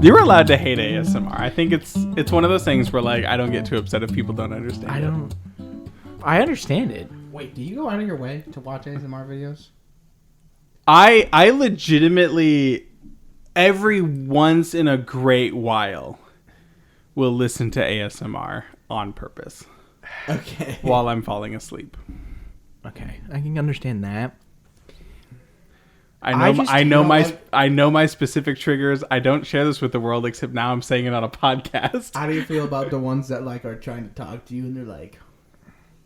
You're allowed to hate ASMR. I think it's one of those things where like I don't get too upset if people don't understand. I understand it. Wait, do you go out of your way to watch ASMR videos? I legitimately every once in a great while will listen to ASMR on purpose. Okay. While I'm falling asleep. Okay, I can understand that. I know my specific triggers. I don't share this with the world, except now I'm saying it on a podcast. How do you feel about the ones that like are trying to talk to you and they're like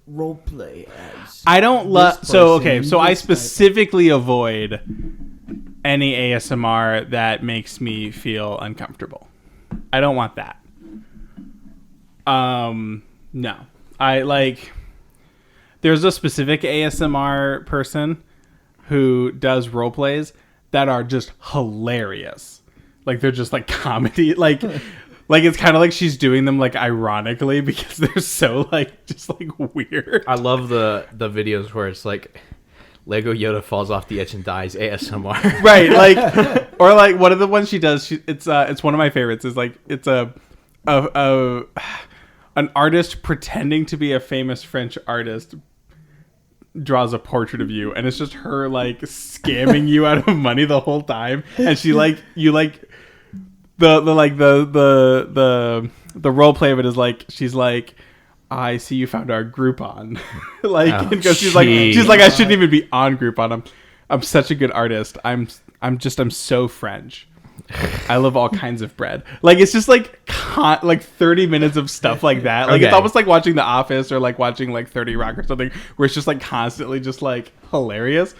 role play as? I don't love. So okay, so I this specifically avoid any ASMR that makes me feel uncomfortable. I don't want that. No, I like. There's a specific ASMR person who does role plays that are just hilarious. Like they're just like comedy. Like it's kind of like she's doing them like ironically because they're so like just like weird. I love the videos where it's like Lego Yoda falls off the edge and dies ASMR. Right, like or like one of the ones she does. It's one of my favorites. Is like it's an artist pretending to be a famous French artist draws a portrait of you, and it's just her like scamming you out of money the whole time, and she like you like the role play of it is like she's like, I see you found our Groupon. Like because she's like I shouldn't even be on Groupon. I'm such a good artist. I'm so French. I love all kinds of bread. Like it's just like 30 minutes of stuff like that. Like it's almost like watching The Office or like watching like 30 Rock or something, where it's just like constantly just like hilarious.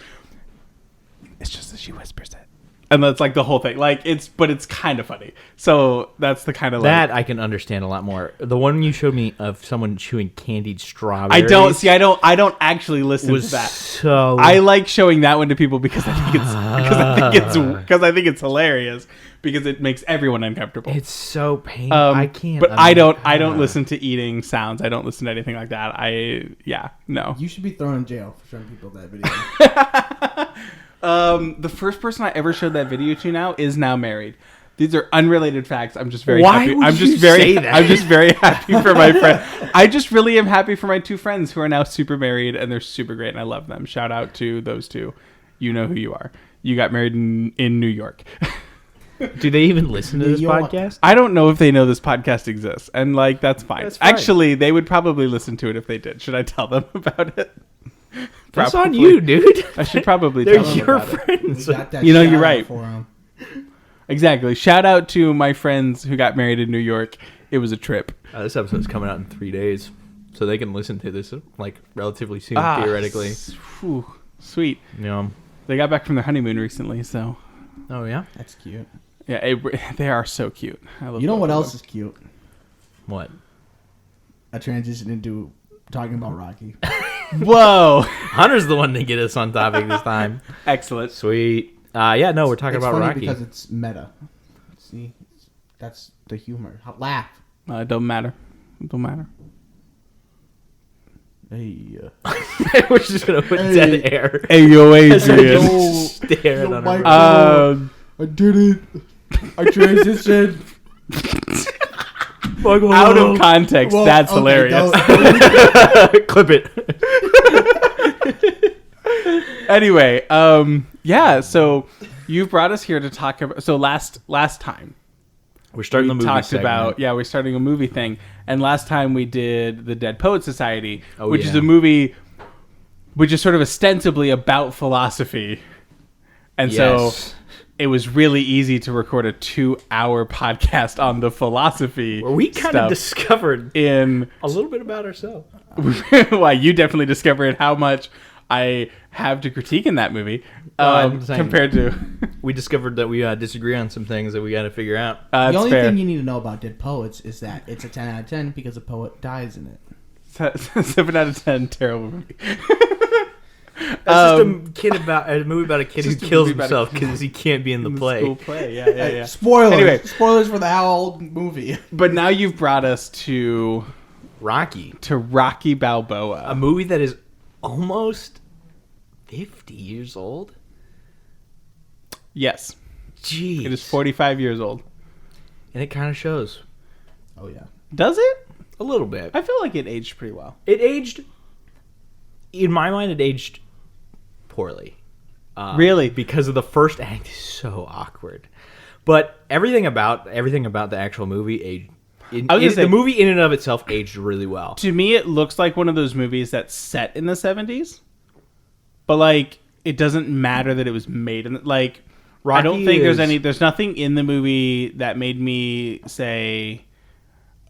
It's just that she whispers it, and that's like the whole thing. Like it's kind of funny. So that's the kind of that I can understand a lot more. The one you showed me of someone chewing candied strawberries. I don't actually listen to that. So I like showing that one to people because I think it's hilarious because it makes everyone uncomfortable. It's so painful. I can't. But I don't listen to eating sounds. I don't listen to anything like that. No. You should be thrown in jail for showing people that video. The first person I ever showed that video to now is now married. These are unrelated facts. I'm just very happy. I'm just very happy for my friend. I just really am happy for my two friends who are now super married and they're super great and I love them. Shout out to those two. You know who you are. You got married in New York. Do they even listen to this podcast? I don't know if they know this podcast exists, and like that's fine. That's fine. Actually, they would probably listen to it if they did. Should I tell them about it? That's on you, dude. I should probably They're tell them your about friends. You know, you're right. Exactly. Shout out to my friends who got married in New York. It was a trip. This episode's coming out in 3 days, so they can listen to this like relatively soon, theoretically. Sweet. Yeah. They got back from their honeymoon recently, so. Oh yeah, that's cute. Yeah, they are so cute. I love. You know what else is cute? What? A transition into talking about Rocky. Whoa. Hunter's the one to get us on topic this time. Excellent. Sweet. Yeah, no, we're talking about funny Rocky. because it's meta. See, that's the humor. Laugh. It don't matter. It don't matter. Hey. We're just gonna put dead air. Hey, yo, Adrian. Stare at Hunter. I did it. I transitioned. Out of context, that's hilarious. Clip it. Anyway, yeah. So you've brought us here to talk about. So last time we're starting the movie talked segment. about. Yeah, we're starting a movie thing, and last time we did the Dead Poet Society, which is a movie which is sort of ostensibly about philosophy, and so it was really easy to record a 2-hour podcast on the philosophy. Where we kind of discovered in a little bit about ourselves. Well, you definitely discovered how much I have to critique in that movie compared to. We discovered that we disagree on some things that we got to figure out. The only thing you need to know about Dead Poets is that it's a 10 out of 10 because a poet dies in it. 7 out of 10, terrible movie. That's just a movie about a kid who kills himself because he can't be in the play. School play, yeah. Spoilers. Anyway. Spoilers for the old movie. But now you've brought us to Rocky. To Rocky Balboa. A movie that is almost 50 years old? Yes. Jeez. It is 45 years old. and it kind of shows Oh yeah. Does it? a little bit. I feel like it aged pretty well. It aged, in my mind, it aged poorly. Really? Because of the first act is so awkward. But everything about the actual movie aged. The movie in and of itself aged really well. To me, it looks like one of those movies that's set in the 70s, but like it doesn't matter that it was made in like. I don't think there's nothing in the movie that made me say,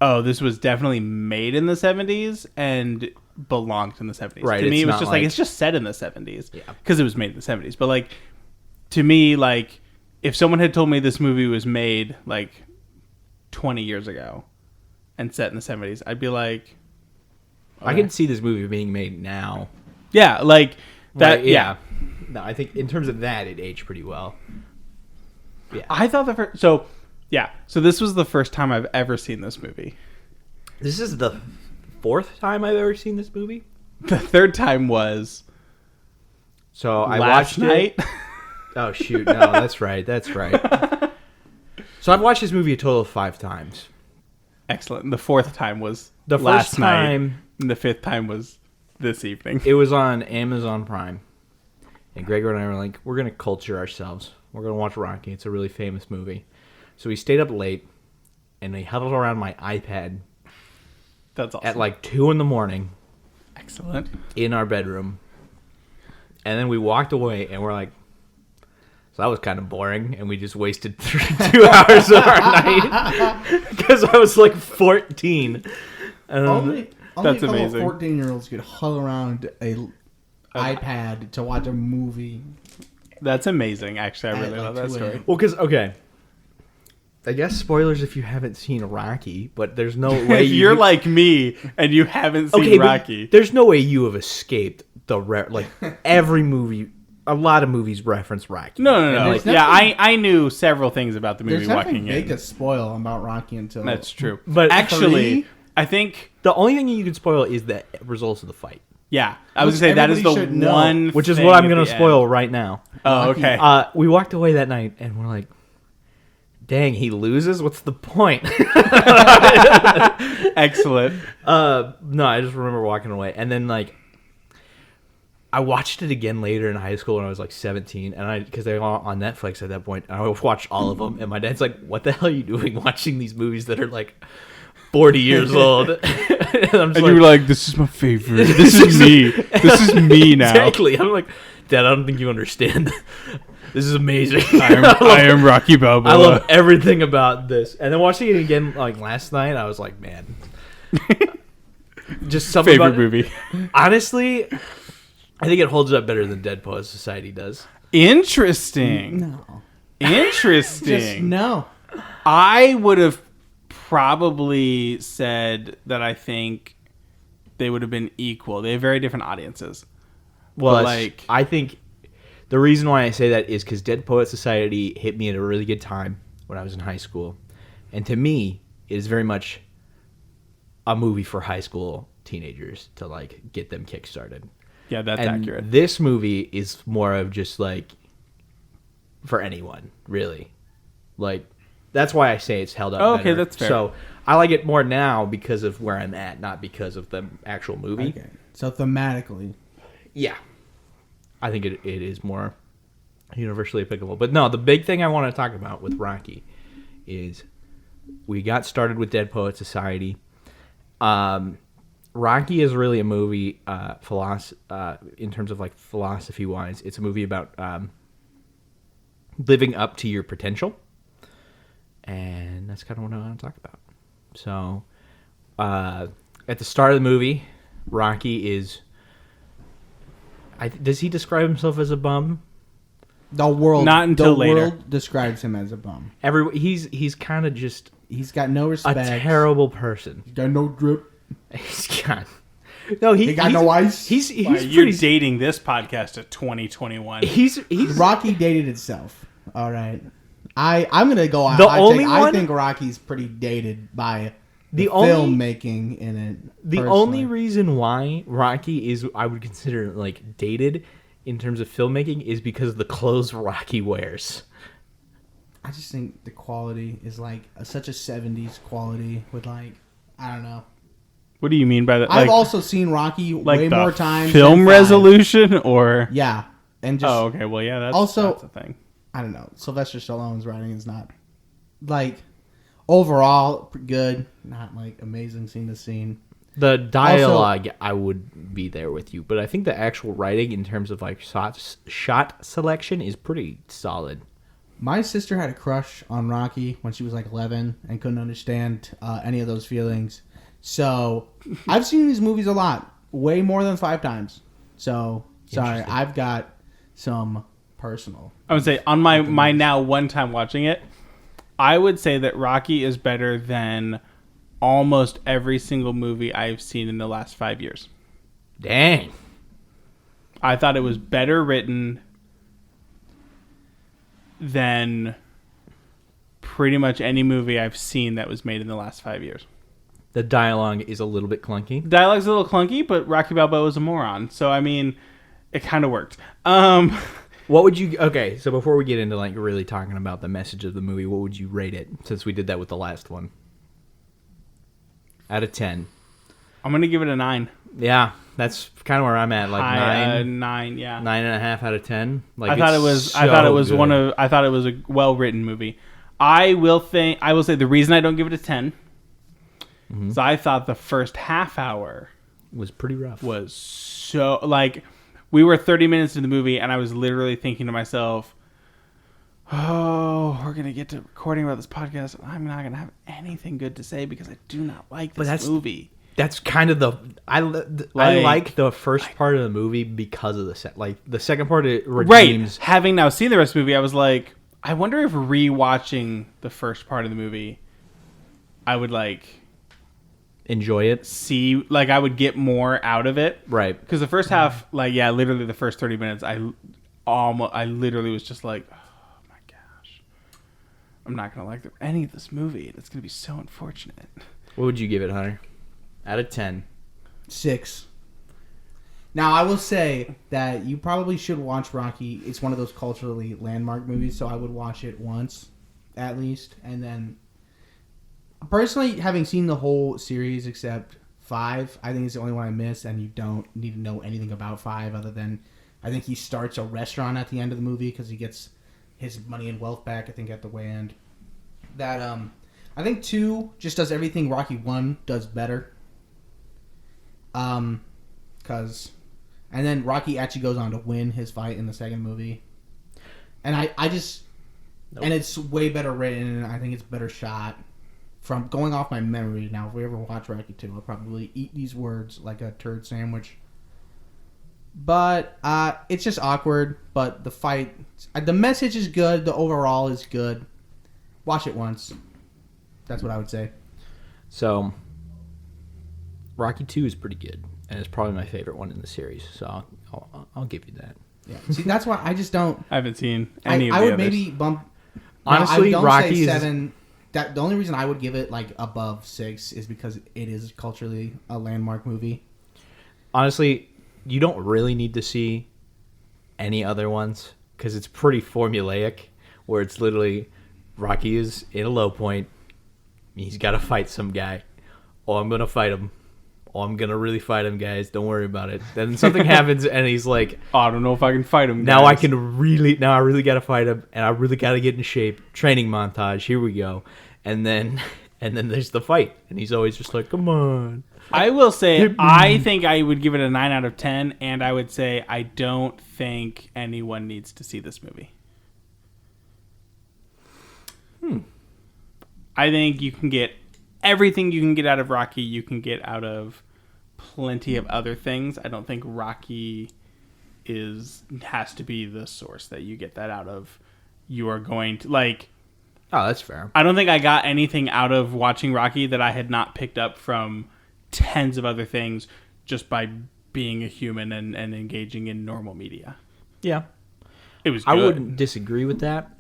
"Oh, this was definitely made in the 70s and belonged in the 70s." Right, To me, it's it was not just like it's just set in the 70s Yeah. because it was made in the 70s. But like to me, like if someone had told me this movie was made like 20 years ago and set in the 70s, I'd be like, I can see this movie being made now. yeah, like that. Right, Yeah. No, I think in terms of that, it aged pretty well. Yeah. I thought so this was the first time I've ever seen this movie. This is the 4th time I've ever seen this movie. The third time was So I last watched night. it. Oh shoot! No, that's right. That's right. So I've watched this movie a total of 5 times. Excellent. The fourth time was The last first time night, and the fifth time was this evening. it was on Amazon Prime, and Gregor and I were like, "We're gonna culture ourselves. We're gonna watch Rocky. It's a really famous movie." So we stayed up late, and we huddled around my iPad That's awesome. at like 2 a.m. Excellent. in our bedroom, and then we walked away, and we're like. So that was kind of boring, and we just wasted 2 hours of our night because I was like 14. Only That's a couple amazing. 14-year-olds could huddle around a iPad to watch a movie. That's amazing. Actually, I really At, love like, that 2 a.m. story. Well, because okay, I guess spoilers if you haven't seen Rocky, but there's no way You're like me, and you haven't seen but Rocky. There's no way you have escaped the like every movie. A lot of movies reference Rocky. No. there's Yeah, nothing- I knew several things about the movie There's nothing walking big in. to spoil about Rocky until That's true. But actually, 3? I think The only thing you can spoil is the results of the fight, yeah. I was Which gonna say that is the everybody should know. one, which is thing what I'm at going the to end. spoil right now. Oh, Rocky. okay. We walked away that night and we're like, dang, he loses? What's the point? Excellent. No, I just remember walking away. And then, like, I watched it again later in high school when I was, like, 17. And because they were on Netflix at that point. And I watched all of them. And my dad's like, what the hell are you doing watching these movies that are, like, 40 years old? And I'm just And you were like, "This is my favorite. This is me. This is me now. exactly. I'm like, Dad, I don't think you understand. This is amazing. I am Rocky Balboa." I love everything about this. And then watching it again, like last night, I was like, man, just something favorite about movie. Honestly, I think it holds up better than Dead Poets Society does. Interesting. No. Interesting. Just no. I would have probably said that I think they would have been equal. They have very different audiences. Well, But, like, I think the reason why I say that is because Dead Poets Society hit me at a really good time when I was in high school, and to me, it is very much a movie for high school teenagers to like get them kickstarted. yeah, that's And accurate. this movie is more of just like for anyone, really. Like that's why I say it's held up. Oh, okay, better. that's fair. So I like it more now because of where I'm at, not because of the actual movie. Okay. So thematically, Yeah, I think it is more universally applicable. But no, the big thing I want to talk about with Rocky is we got started with Dead Poets Society. Rocky is really a movie, in terms of like philosophy wise. It's a movie about living up to your potential, and that's kind of what I want to talk about. So, at the start of the movie, Rocky is. Does he describe himself as a bum? the world Not until the later. world describes him as a bum. He's kind of just He's got no a respect. terrible person. He's got no drip. He's got no. He got no ice. He's Why, pretty. you're dating this podcast to 2021. He's Rocky dated itself. All right. I'm gonna go out. The I only I one- think Rocky's pretty dated by The the only- filmmaking in it. the personally. only reason why Rocky is I would consider like dated in terms of filmmaking is because of the clothes Rocky wears. I just think the quality is like such a 70s quality with like, I don't know. What do you mean by that? I've also seen Rocky way more times. Film than 5. resolution or Yeah. And just okay. Well, yeah, that's also that's a thing. I don't know. Sylvester Stallone's writing is not like overall good, not like amazing scene to scene. The dialogue, I would be there with you, but I think the actual writing in terms of like shot selection is pretty solid. My sister had a crush on Rocky when she was like 11 and couldn't understand any of those feelings. So I've seen these movies a lot, way more than 5 times. So sorry, I've got some personal. I would say on my now one time watching it, I would say that Rocky is better than almost every single movie I've seen in the last 5 years. Dang. I thought it was better written than pretty much any movie I've seen that was made in the last 5 years. The dialogue is a little bit clunky. Dialogue's a little clunky, but Rocky Balboa is a moron. So, I mean, it kind of worked. What would you... Okay, so before we get into like really talking about the message of the movie, what would you rate it, since we did that with the last one? Out of 10. I'm going to give it a 9. Yeah, that's kind of where I'm at. Like 9. 9, yeah. 9.5 out of 10. Like I thought it was a well-written movie. I will say the reason I don't give it a 10 is I thought the first half hour was pretty rough. Was so like we were 30 minutes into the movie and I was literally thinking to myself, oh, we're going to get to recording about this podcast and I'm not going to have anything good to say because I do not like this movie. That's kind of the I like the first part of the movie because of the second part it redeems. Right. Having now seen the rest of the movie, I was like, I wonder if rewatching the first part of the movie, I would like enjoy it. See, like I would get more out of it. Right. Because the first half, like literally the first 30 minutes, I literally was just like, oh my gosh, I'm not gonna like any of this movie. It's gonna be so unfortunate. What would you give it, Hunter? Out of 10. 6. Now, I will say that you probably should watch Rocky. It's one of those culturally landmark movies, so I would watch it once, at least. And then, personally, having seen the whole series except 5, I think it's the only one I missed, and you don't need to know anything about 5 other than, I think he starts a restaurant at the end of the movie because he gets his money and wealth back, I think, at the way end. That, I think 2 just does everything Rocky 1 does better. And then Rocky actually goes on to win his fight in the second movie. And I just... Nope. And it's way better written, and I think it's better shot. From going off my memory now, if we ever watch Rocky 2, I'll probably eat these words like a turd sandwich. But it's just awkward, but the fight... The message is good, the overall is good. Watch it once. That's what I would say. So... Rocky 2 is pretty good, and it's probably my favorite one in the series, so I'll give you that. Yeah. See, that's why I just don't... I haven't seen any of the others. I would others. Maybe bump... Honestly, Rocky is... 7... the only reason I would give it like above 6 is because it is culturally a landmark movie. Honestly, you don't really need to see any other ones, because it's pretty formulaic, where it's literally Rocky is in a low point, he's got to fight some guy. Oh, I'm going to fight him. Oh, I'm going to really fight him, guys. Don't worry about it. Then something happens, and he's like... Oh, I don't know if I can fight him, guys. Now I really got to fight him, and I really got to get in shape. Training montage. Here we go. And then there's the fight, and he's always just like, come on. I will say, I think I would give it a 9 out of 10, and I would say I don't think anyone needs to see this movie. I think you can get everything you can get out of Rocky, you can get out of plenty of other things. I don't think Rocky has to be the source that you get that out of. You are going to, like... Oh, that's fair. I don't think I got anything out of watching Rocky that I had not picked up from tens of other things just by being a human and engaging in normal media. Yeah. It was good. I wouldn't disagree with that.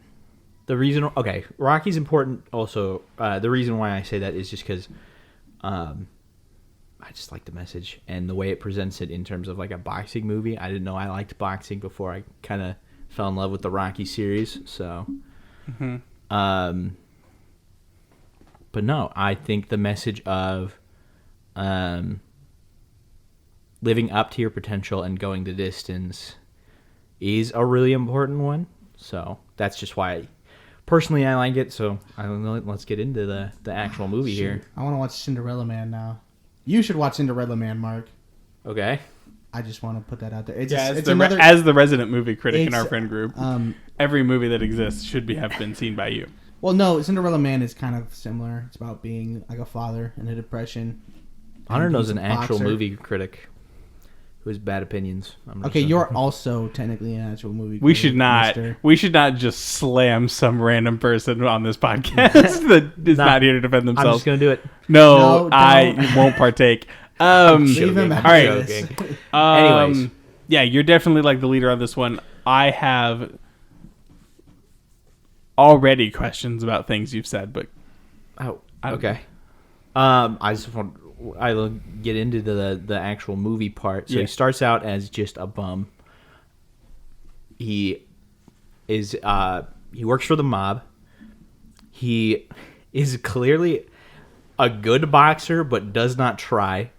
The reason... Okay, Rocky's important also. The reason why I say that is just because I just like the message and the way it presents it in terms of like a boxing movie. I didn't know I liked boxing before I kind of fell in love with the Rocky series. So But no, I think the message of living up to your potential and going the distance is a really important one. So that's just why, personally, I like it. So let's get into the actual movie here. I want to watch Cinderella Man now. You should watch Cinderella Man, Mark. Okay. I just want to put that out there. It's as another, the resident movie critic in our friend group, Um, every movie that exists should have been seen by you. well, no, Cinderella Man is kind of similar. It's about being like a father in a depression. Hunter And knows he's an a actual boxer. movie critic who has bad opinions. Okay, you're also technically an actual movie. We critic, should not. mister. We should not just slam some random person on this podcast that is not here to defend I'm themselves. just gonna do it. No, No, I don't. won't partake. Leave him Joking. out All right. of this. Joking. Anyways. Yeah, you're definitely like the leader on this one. I have already questions about things you've said, but Oh, I don't okay. I just want I'll get into the actual movie part. So Yeah. he starts out as just a bum. He is he works for the mob. He is clearly a good boxer, but does not try.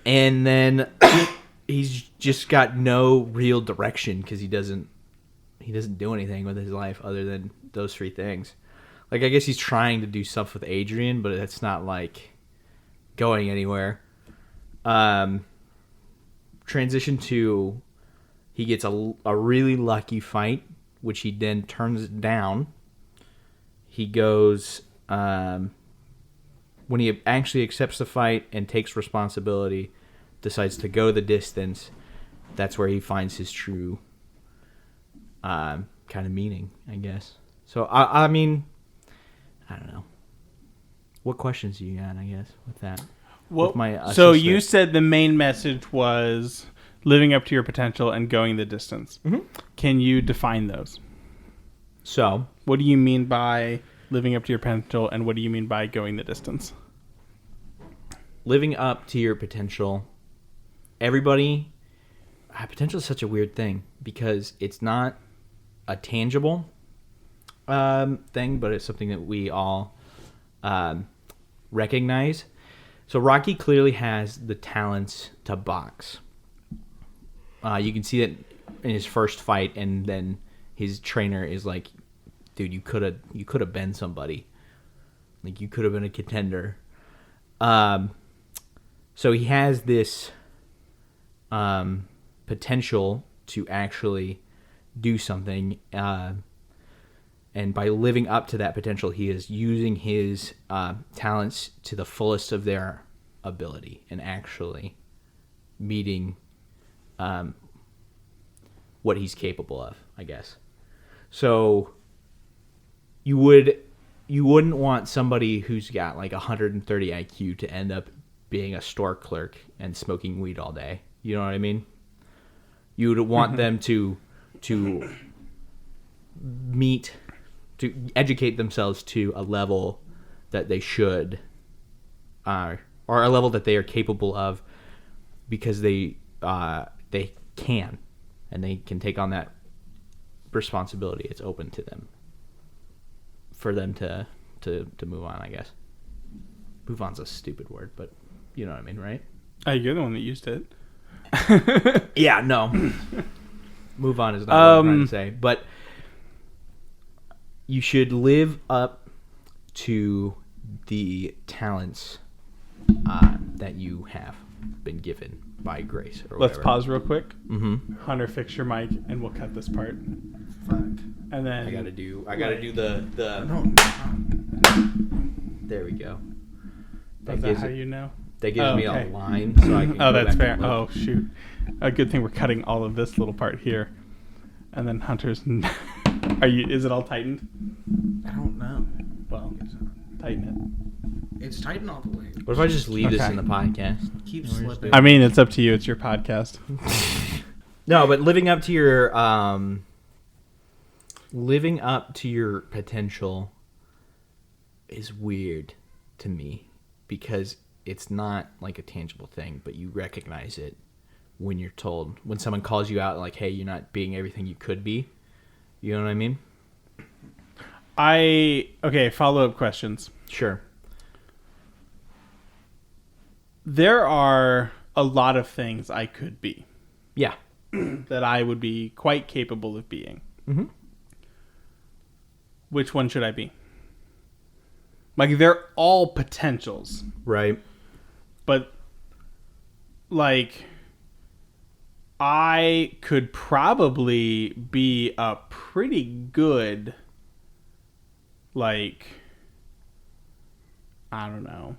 And then he's just got no real direction because he doesn't do anything with his life other than those three things. Like, I guess he's trying to do stuff with Adrian, but it's not like going anywhere. Transition to he gets a really lucky fight, which he then turns down. He goes when he actually accepts the fight and takes responsibility, decides to go the distance. That's where he finds his true kind of meaning, I guess. So I mean, I don't know. What questions do you got, I guess, with that? With my so assistant? you said the main message was living up to your potential and going the distance. Mm-hmm. Can you define those? So, What do you mean by living up to your potential, and what do you mean by going the distance? living up to your potential. Everybody, potential is such a weird thing because it's not a tangible thing, but it's something that we all recognize. So Rocky clearly has the talents to box. You can see that in his first fight, and then his trainer is like, "Dude, you could have been somebody. Like, you could have been a contender." So he has this potential to actually do something, and by living up to that potential, he is using his talents to the fullest of their ability and actually meeting what he's capable of, I guess. So you wouldn't want somebody who's got like 130 IQ to end up being a store clerk and smoking weed all day. You know what I mean? You would want them to educate themselves to a level that they should, or a level that they are capable of, because they can, and they can take on that responsibility. It's open to them, for them to move on, I guess. Move on's a stupid word, but you know what I mean, right? You're the one that used it. Yeah, no. Move on is not what I'm trying to say. But you should live up to the talents that you have been given by grace or Let's whatever. pause real quick. Mm-hmm. Hunter, fix your mic, and we'll cut this part. Fuck. And then I gotta do the No. there we go. Is that how you know? That gives me okay. a line so I can Oh, go that's back fair. and look. Oh, shoot. A good thing we're cutting all of this little part here. And then Hunter's... Is it all tightened? I don't know. Well, tighten It's tightened all the way. What if I just leave this Okay. in the podcast? Keep You know, we're just slipping. it. I mean, it's up to you. It's your podcast. No, but living up to your potential is weird to me, because it's not like a tangible thing, but you recognize it when you're told, when someone calls you out like, "Hey, you're not being everything you could be." You know what I mean? Okay, follow-up questions. Sure. There are a lot of things I could be Yeah. that I would be quite capable of being. Mm-hmm. Which one should I be? Like, they're all potentials, Right. but like, I could probably be a pretty good, like, I don't know.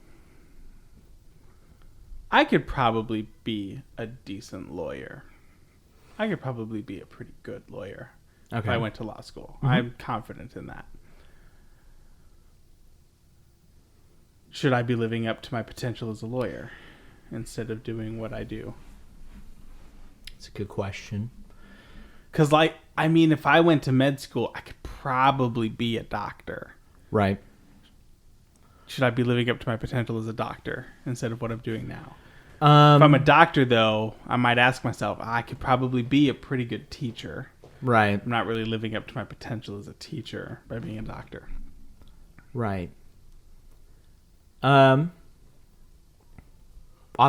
I could probably be a decent lawyer. I could probably be a pretty good lawyer if I went to law school. Mm-hmm. I'm confident in that. Should I be living up to my potential as a lawyer instead of doing what I do? It's a good question. Because, like, I mean, if I went to med school, I could probably be a doctor. Right. Should I be living up to my potential as a doctor instead of what I'm doing now? If Um, I'm a doctor, though, I might ask myself, I could probably be a pretty good teacher. right. I'm not really living up to my potential as a teacher by being a doctor. Right. Off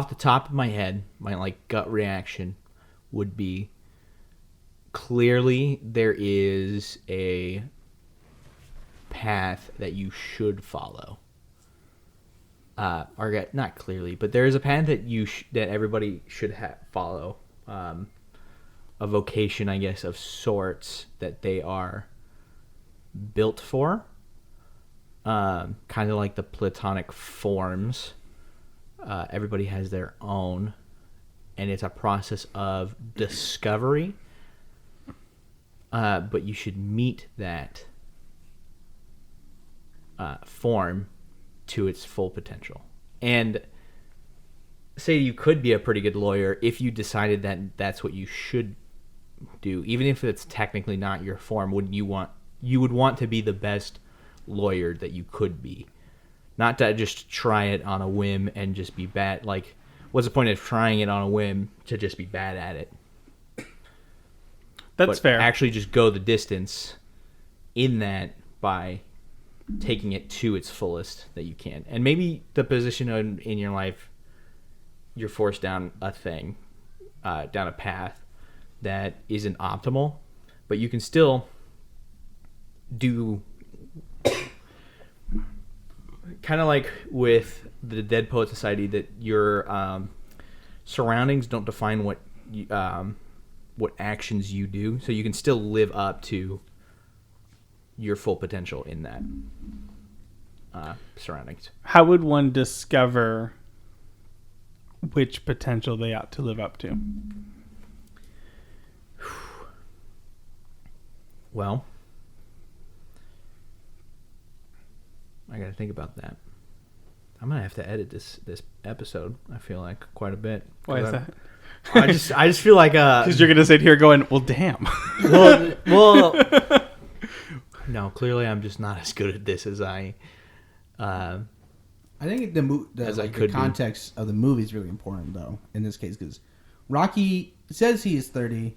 the top of my head, my like gut reaction would be clearly there is a path that you should follow. Or not clearly, but there is a path that that everybody should follow. A vocation, I guess, of sorts that they are built for. Kind of like the Platonic forms. Everybody has their own, and it's a process of discovery. But you should meet that form to its full potential. And say you could be a pretty good lawyer if you decided that that's what you should do, even if it's technically not your form. You would want to be the best lawyer that you could be, not to just try it on a whim and just be bad. Like, what's the point of trying it on a whim to just be bad at it? That's fair. Actually just go the distance in that by taking it to its fullest that you can. And maybe the position in your life, you're forced down a thing, down a path that isn't optimal, but you can still do kind of like with the Dead Poet Society, that your surroundings don't define what actions you do, so you can still live up to your full potential in that surroundings. How would one discover which potential they ought to live up to? Well, I got to think about that. I'm gonna have to edit this episode. I feel like quite a bit. Why is that? I just feel like Because you're gonna sit here going, well, damn. well. No, clearly I'm just not as good at this as I think as I the could be. context of the movie is really important, though, in this case, because Rocky says he is 30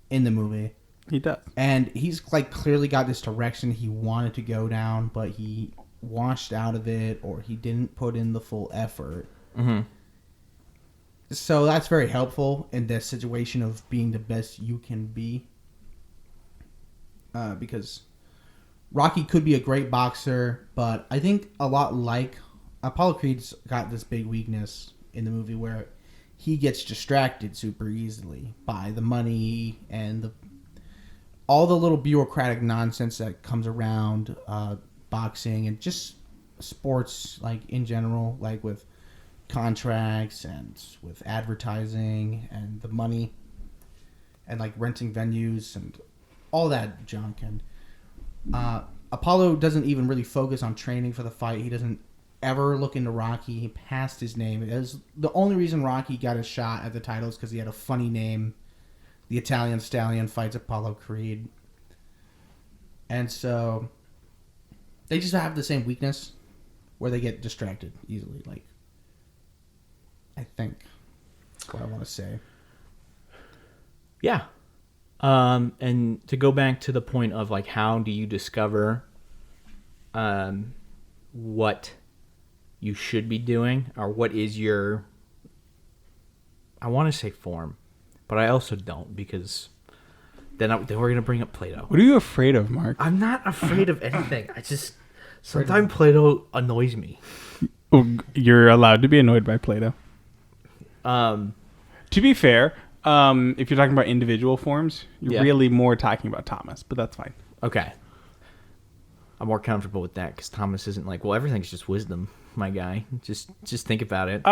in the movie. He does. And he's like clearly got this direction he wanted to go down, but he washed out of it, or he didn't put in the full effort. Mm-hmm. So that's very helpful in this situation of being the best you can be. Because Rocky could be a great boxer, but I think a lot like Apollo Creed's got this big weakness in the movie where he gets distracted super easily by the money and all the little bureaucratic nonsense that comes around boxing and just sports, like in general, like with contracts and with advertising and the money and like renting venues and all that junk. And Apollo doesn't even really focus on training for the fight. He doesn't ever look into Rocky. He passed his name. It was the only reason Rocky got a shot at the titles because he had a funny name. The Italian Stallion fights Apollo Creed. And so they just have the same weakness where they get distracted easily. Like, I think that's what I want to say. Yeah. And to go back to the point of like, how do you discover what you should be doing, or what is your, I want to say form, but I also don't, because then we're going to bring up Plato. What are you afraid of, Mark? I'm not afraid of anything. I just, sometimes Plato annoys me. You're allowed to be annoyed by Plato. Um, To be fair, if you're talking about individual forms, you're Yeah. really more talking about Thomas, but that's fine. okay. I'm more comfortable with that, because Thomas isn't like, well, everything's just wisdom, my guy. Just think about it.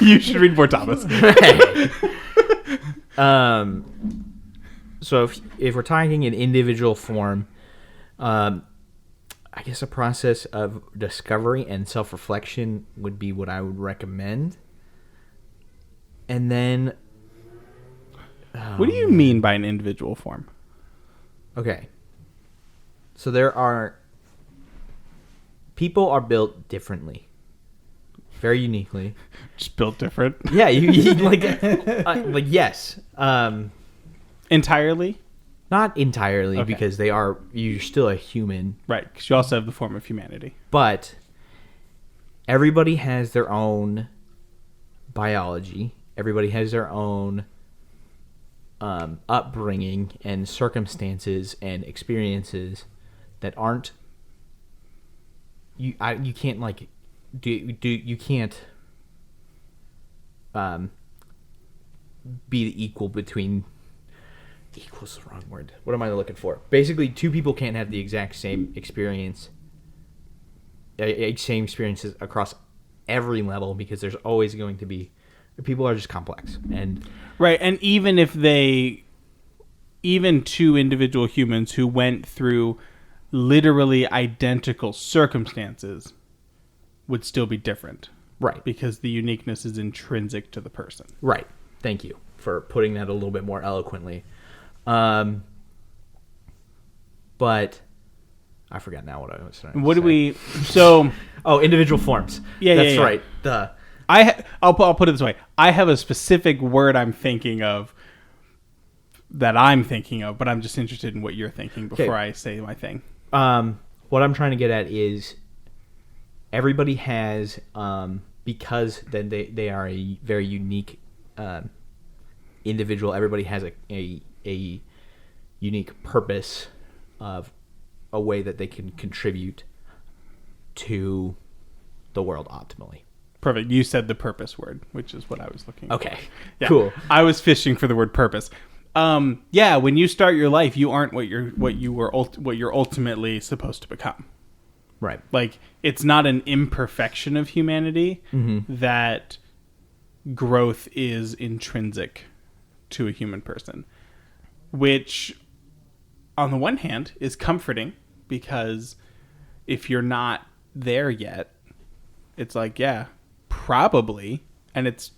You should read more Thomas. So if we're talking in individual form, I guess a process of discovery and self-reflection would be what I would recommend. And then, What do you mean by an individual form? okay. So people are built differently, very uniquely. Just built different. Yeah, you like yes. Entirely? Not entirely, Okay. because you're still a human, Right, because you also have the form of humanity. but everybody has their own biology. Everybody has their own upbringing and circumstances and experiences that aren't. You can't like you can't be the equal between. Equal's the wrong word. What am I looking for? Basically, two people can't have the exact same experience, same experiences across every level, because there's always going to be, people are just complex. And Right, and even two individual humans who went through literally identical circumstances would still be different. right, Because the uniqueness is intrinsic to the person. right. Thank you for putting that a little bit more eloquently. But I forgot now what I was trying to What say. do we... So... Oh, individual forms. Yeah, That's yeah. right. Duh. I'll put it this way. I have a specific word I'm thinking of, but I'm just interested in what you're thinking before I say my thing. What I'm trying to get at is everybody has, because then they are a very unique individual. Everybody has a unique purpose of a way that they can contribute to the world optimally. Perfect. You said the purpose word, which is what I was looking for. Okay, Yeah. cool. I was fishing for the word purpose. Yeah, when you start your life, you aren't what you're ultimately supposed to become. Right. Like, it's not an imperfection of humanity that growth is intrinsic to a human person, which on the one hand is comforting, because if you're not there yet, it's like, yeah, probably, and it's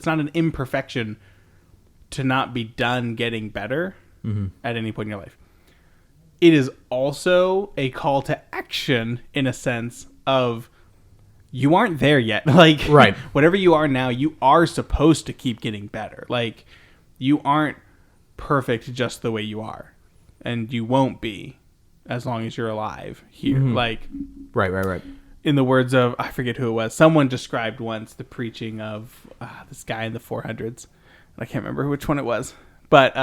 not an imperfection to not be done getting better at any point in your life. It is also a call to action, in a sense of, you aren't there yet. Like, Right. Whatever you are now, you are supposed to keep getting better. Like, you aren't perfect just the way you are, and you won't be as long as you're alive here. Like, Right. in the words of, I forget who it was, someone described once the preaching of this guy in the 400s. I can't remember which one it was, but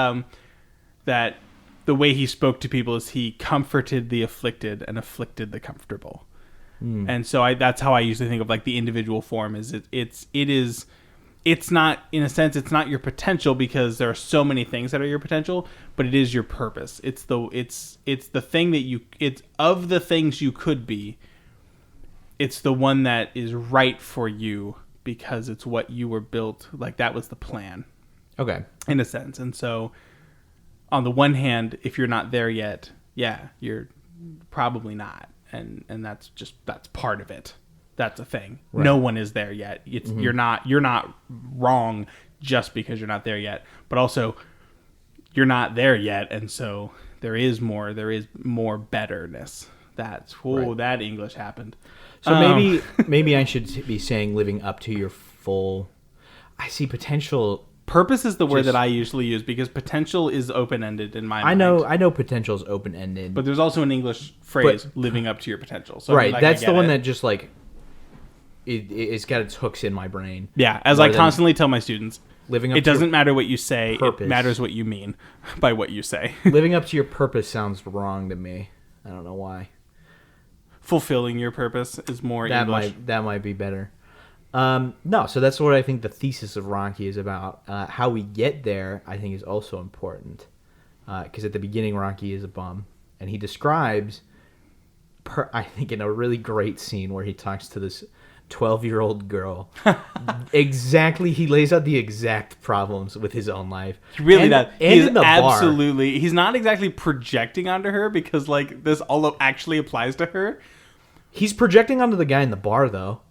that the way he spoke to people is he comforted the afflicted and afflicted the comfortable. And so that's how I usually think of, like, the individual form. Is it's not, in a sense, it's not your potential, because there are so many things that are your potential, but it is your purpose. It's the thing that it's of the things you could be. It's the one that is right for you, because it's what you were built, like, that was the plan, Okay. in a sense. And so on the one hand, if you're not there yet, yeah, you're probably not. And that's part of it. That's a thing. Right. No one is there yet. It's you're not wrong just because you're not there yet. But also, you're not there yet, and so there is more betterness. That English happened. So maybe I should be saying living up to your full. I see potential Purpose is the word Just- that I usually use because potential is open-ended in my mind. I know potential's open-ended. But there's also an English phrase, living up to your potential. So I right, mean, like, that's I the get one it. that just like it's got its hooks in my brain. Yeah, as More I than constantly tell my students, living up it to your doesn't matter what you say, purpose. it matters what you mean by what you say. living up to your purpose sounds wrong to me. I don't know why. Fulfilling your purpose is more English. That might be better. No, so that's what I think the thesis of Rocky is about. How we get there, I think, is also important. Because at the beginning, Rocky is a bum, and he describes, I think, in a really great scene where he talks to this 12-year-old girl. Exactly, he lays out the exact problems with his own life. Really, and, that and he's in the absolutely. He's not exactly projecting onto her because like this all actually applies to her. He's projecting onto the guy in the bar though,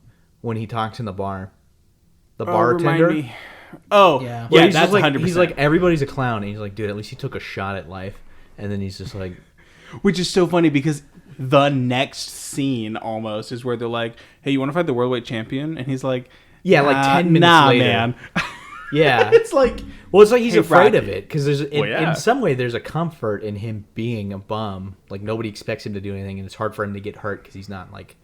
when he talks in the bar. The Remind bartender. me. Oh, Yeah. yeah, Where he's that's just like 100%. he's like everybody's a clown, and he's like, dude, at least he took a shot at life. And then he's just like, Which is so funny because the next scene almost is where they're like, "Hey, you want to fight the worldweight champion?" And he's like, yeah, like 10 minutes nah, later. man." Yeah. It's like, Well, it's like he's Hey, afraid of Rocky. it because there's Well, yeah. in some way there's a comfort in him being a bum. Like nobody expects him to do anything, and it's hard for him to get hurt because he's not like.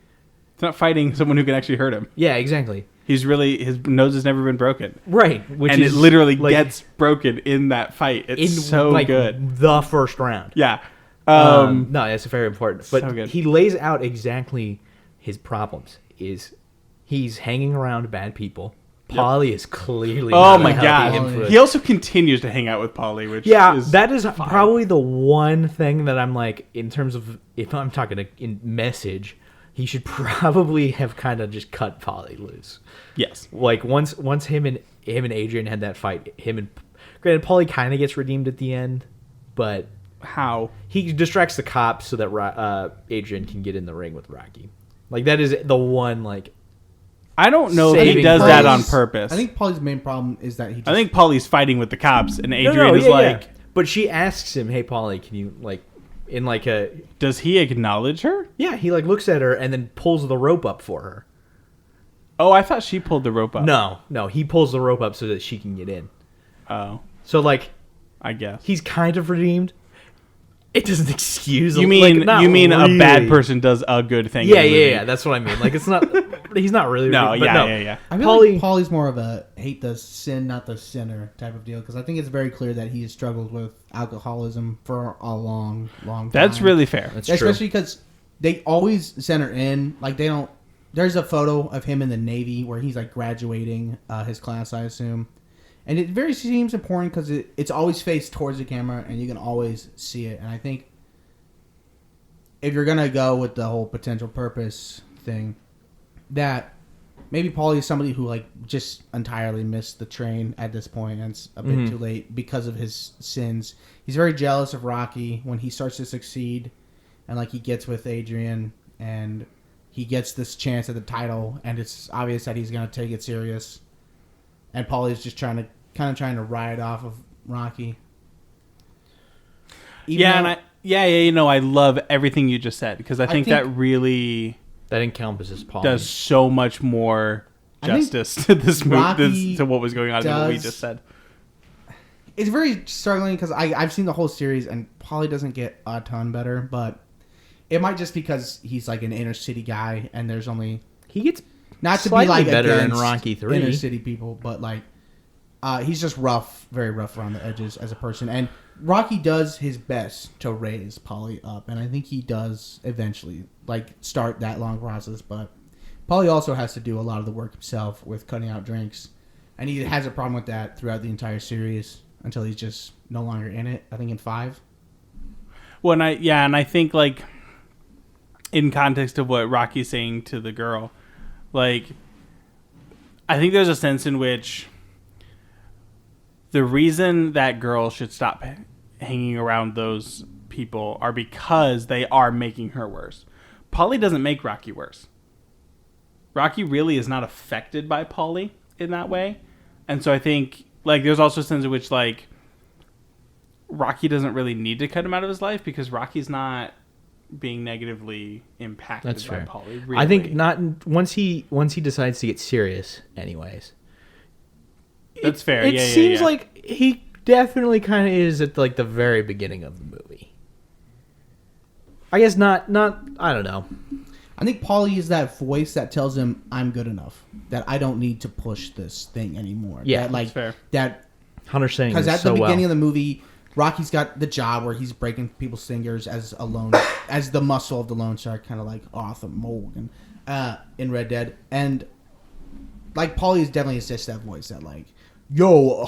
it's not fighting someone who can actually hurt him. Yeah, exactly. His nose has never been broken, Right, which and is it literally like, gets broken in that fight. It's in so like, good. The first round. Yeah. No, that's very important. But So good. he lays out exactly his problems. Is he's hanging around bad people. Polly is clearly Oh not a my healthy god. influence. He also continues to hang out with Polly, which Yeah, is that is probably the one thing that I'm like, in terms of, if I'm talking in message, he should probably have kind of just cut Polly loose. yes. Like once him and Adrian had that fight, granted, Polly kind of gets redeemed at the end, but How? he distracts the cops so that Adrian can get in the ring with Rocky. Like that is the one like. I don't know if he Saving does that Paulie's- on purpose. I think Paulie's main problem is that he just, I think Polly's fighting with the cops, and Adrian No, is yeah, like, yeah. But she asks him, "Hey, Polly, can you like in like a does he acknowledge her? yeah?" He like looks at her and then pulls the rope up for her. Oh, I thought she pulled the rope up. No, he pulls the rope up so that she can get in. Oh, So like I guess. he's kind of redeemed. It doesn't excuse. You mean like, not a bad really. person does a good thing? Yeah, in the yeah, movie. yeah. That's what I mean. Like it's not. He's not really. No, redeemed, but yeah, no. yeah, yeah. I feel Paulie- like Paulie's more of a hate the sin, not the sinner type of deal because I think it's very clear that he has struggled with alcoholism for a long, long time. That's really fair. That's true. Especially because they always center in like they don't. There's a photo of him in the Navy where he's like graduating his class, I assume, and it very seems important because it's always faced towards the camera and you can always see it. And I think if you're gonna go with the whole potential purpose thing, that maybe Paulie is somebody who like just entirely missed the train at this point and it's a bit too late because of his sins. He's very jealous of Rocky when he starts to succeed and like he gets with Adrian and he gets this chance at the title and it's obvious that he's gonna take it serious. And Paulie's just trying to ride off of Rocky. Even Yeah, though- and I love everything you just said because I think that really That encompasses Polly. does so much more I think justice to this movie, Rocky to what was going on than what we does- just said. It's very struggling because I've seen the whole series and Paulie doesn't get a ton better, but it might just because he's like an inner city guy and there's only He gets not to be slightly like better in against Rocky 3. inner city people, but like he's just rough, very rough around the edges as a person. And Rocky does his best to raise Paulie up, and I think he does eventually like start that long process. But Paulie also has to do a lot of the work himself with cutting out drinks, and he has a problem with that throughout the entire series until he's just no longer in it. I think in 5. Well, and I think like in context of what Rocky's saying to the girl, like I think there's a sense in which the reason that girl should stop hanging around those people are because they are making her worse. Paulie doesn't make Rocky worse. Rocky really is not affected by Paulie in that way. And so I think like there's also a sense in which like Rocky doesn't really need to cut him out of his life because Rocky's not being negatively impacted That's by fair. Paulie. Really. I think not once he decides to get serious. Anyways, That's fair. It Yeah, seems yeah. like he definitely kind of is at like the very beginning of the movie. I guess not. I don't know. I think Paulie is that voice that tells him, I'm good enough. That I don't need to push this thing anymore. Yeah, that, like, that's fair. That, Hunter's saying because this at so the beginning well. of the movie, Rocky's got the job where he's breaking people's fingers as the muscle of the Lone Star, kind of like Arthur Morgan in Red Dead. And, like, Paulie is definitely just that voice that, like, yo,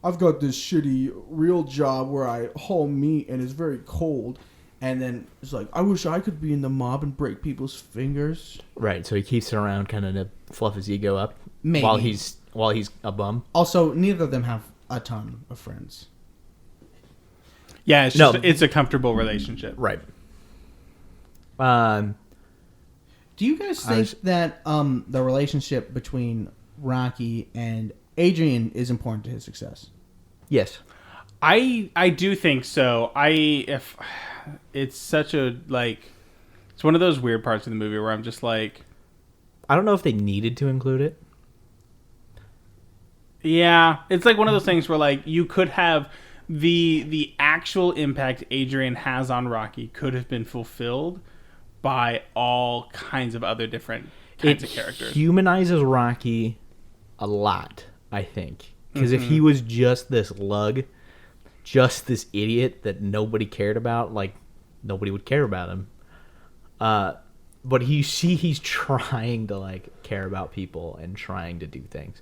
I've got this shitty real job where I haul meat and it's very cold. And then it's like, I wish I could be in the mob and break people's fingers. Right, so he keeps it around kind of to fluff his ego up Maybe. while he's a bum. Also, neither of them have a ton of friends. Yeah, it's a comfortable relationship. Right. Do you guys think that the relationship between Rocky and Adrian is important to his success? Yes. I do think so. If it's such a it's one of those weird parts of the movie where I'm just like, I don't know if they needed to include it. yeah, it's like one of those things where like you could have the actual impact Adrian has on Rocky could have been fulfilled by all kinds of other different kinds of characters. Humanizes Rocky a lot, I think, because if he was just this lug, just this idiot that nobody cared about, like nobody would care about him. But you see, he's trying to like care about people and trying to do things.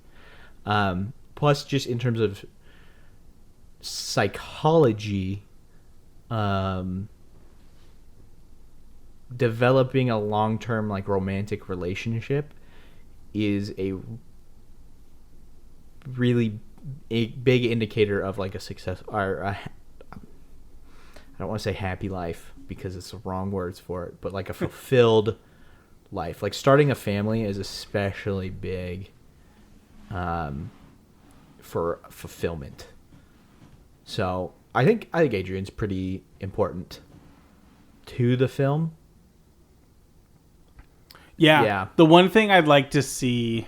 Plus, just in terms of psychology, developing a long-term like romantic relationship is a really big indicator of like a success or I don't want to say happy life because it's the wrong words for it, but like a fulfilled life. Like starting a family is especially big for fulfillment. So I think Adrian's pretty important to the film. Yeah. The one thing I'd like to see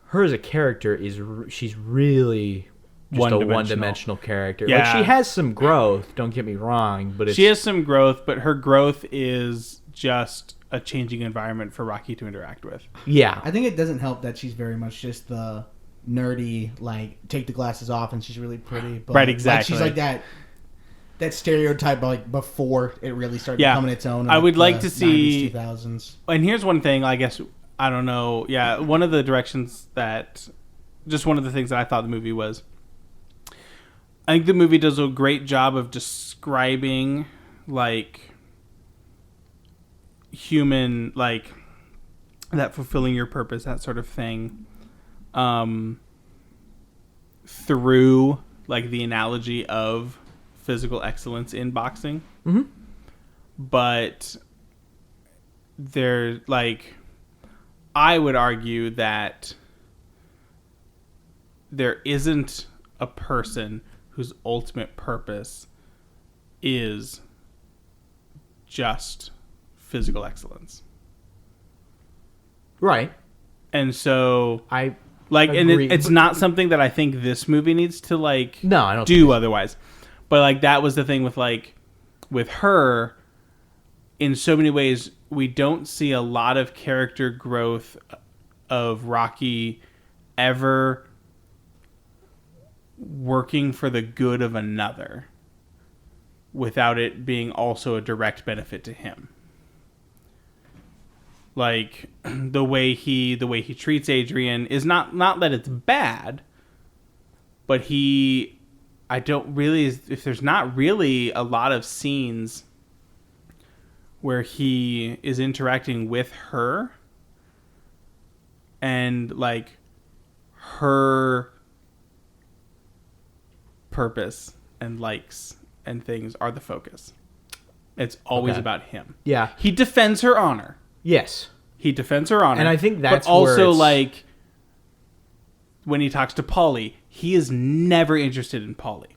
her as a character is she's really just a one-dimensional character. Yeah. Like she has some growth, don't get me wrong, but she has some growth, but her growth is just a changing environment for Rocky to interact with. Yeah. I think it doesn't help that she's very much just the nerdy, like, take the glasses off and she's really pretty. But, right, exactly. Like, she's like that stereotype, like, before it really started becoming its own. I would like to see 90s, 2000s. And here's one thing, I guess, I don't know. Yeah, one of the directions that, just one of the things that I thought the movie was, I think the movie does a great job of describing, like, human, like, that fulfilling your purpose, that sort of thing, through, like, the analogy of physical excellence in boxing. Mm-hmm. But they're, like, I would argue that there isn't a person whose ultimate purpose is just physical excellence. Right. And so I like agree. and it's not something that I think this movie needs to like No, I don't do otherwise. But like that was the thing with like with her, in so many ways we don't see a lot of character growth of Rocky ever working for the good of another without it being also a direct benefit to him. Like the way he treats Adrian is not that it's bad, but I don't really, if there's not really a lot of scenes where he is interacting with her and like her purpose and likes and things are the focus. It's always about him. Yeah. He defends her honor. Yes. He defends her honor. And I think that's but also where it's... like when he talks to Paulie, he is never interested in Paulie.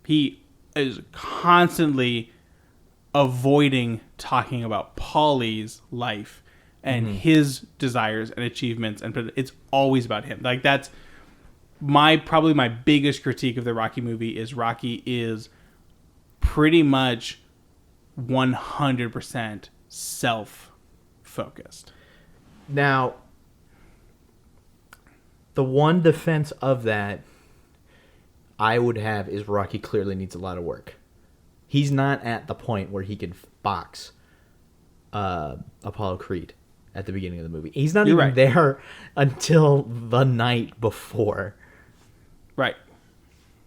He is constantly avoiding talking about Paulie's life and his desires and achievements, and it's always about him. Like that's probably my biggest critique of the Rocky movie is Rocky is pretty much 100% self-focused. Now, the one defense of that I would have is Rocky clearly needs a lot of work. He's not at the point where he can box Apollo Creed at the beginning of the movie. He's not even there until the night before. Right.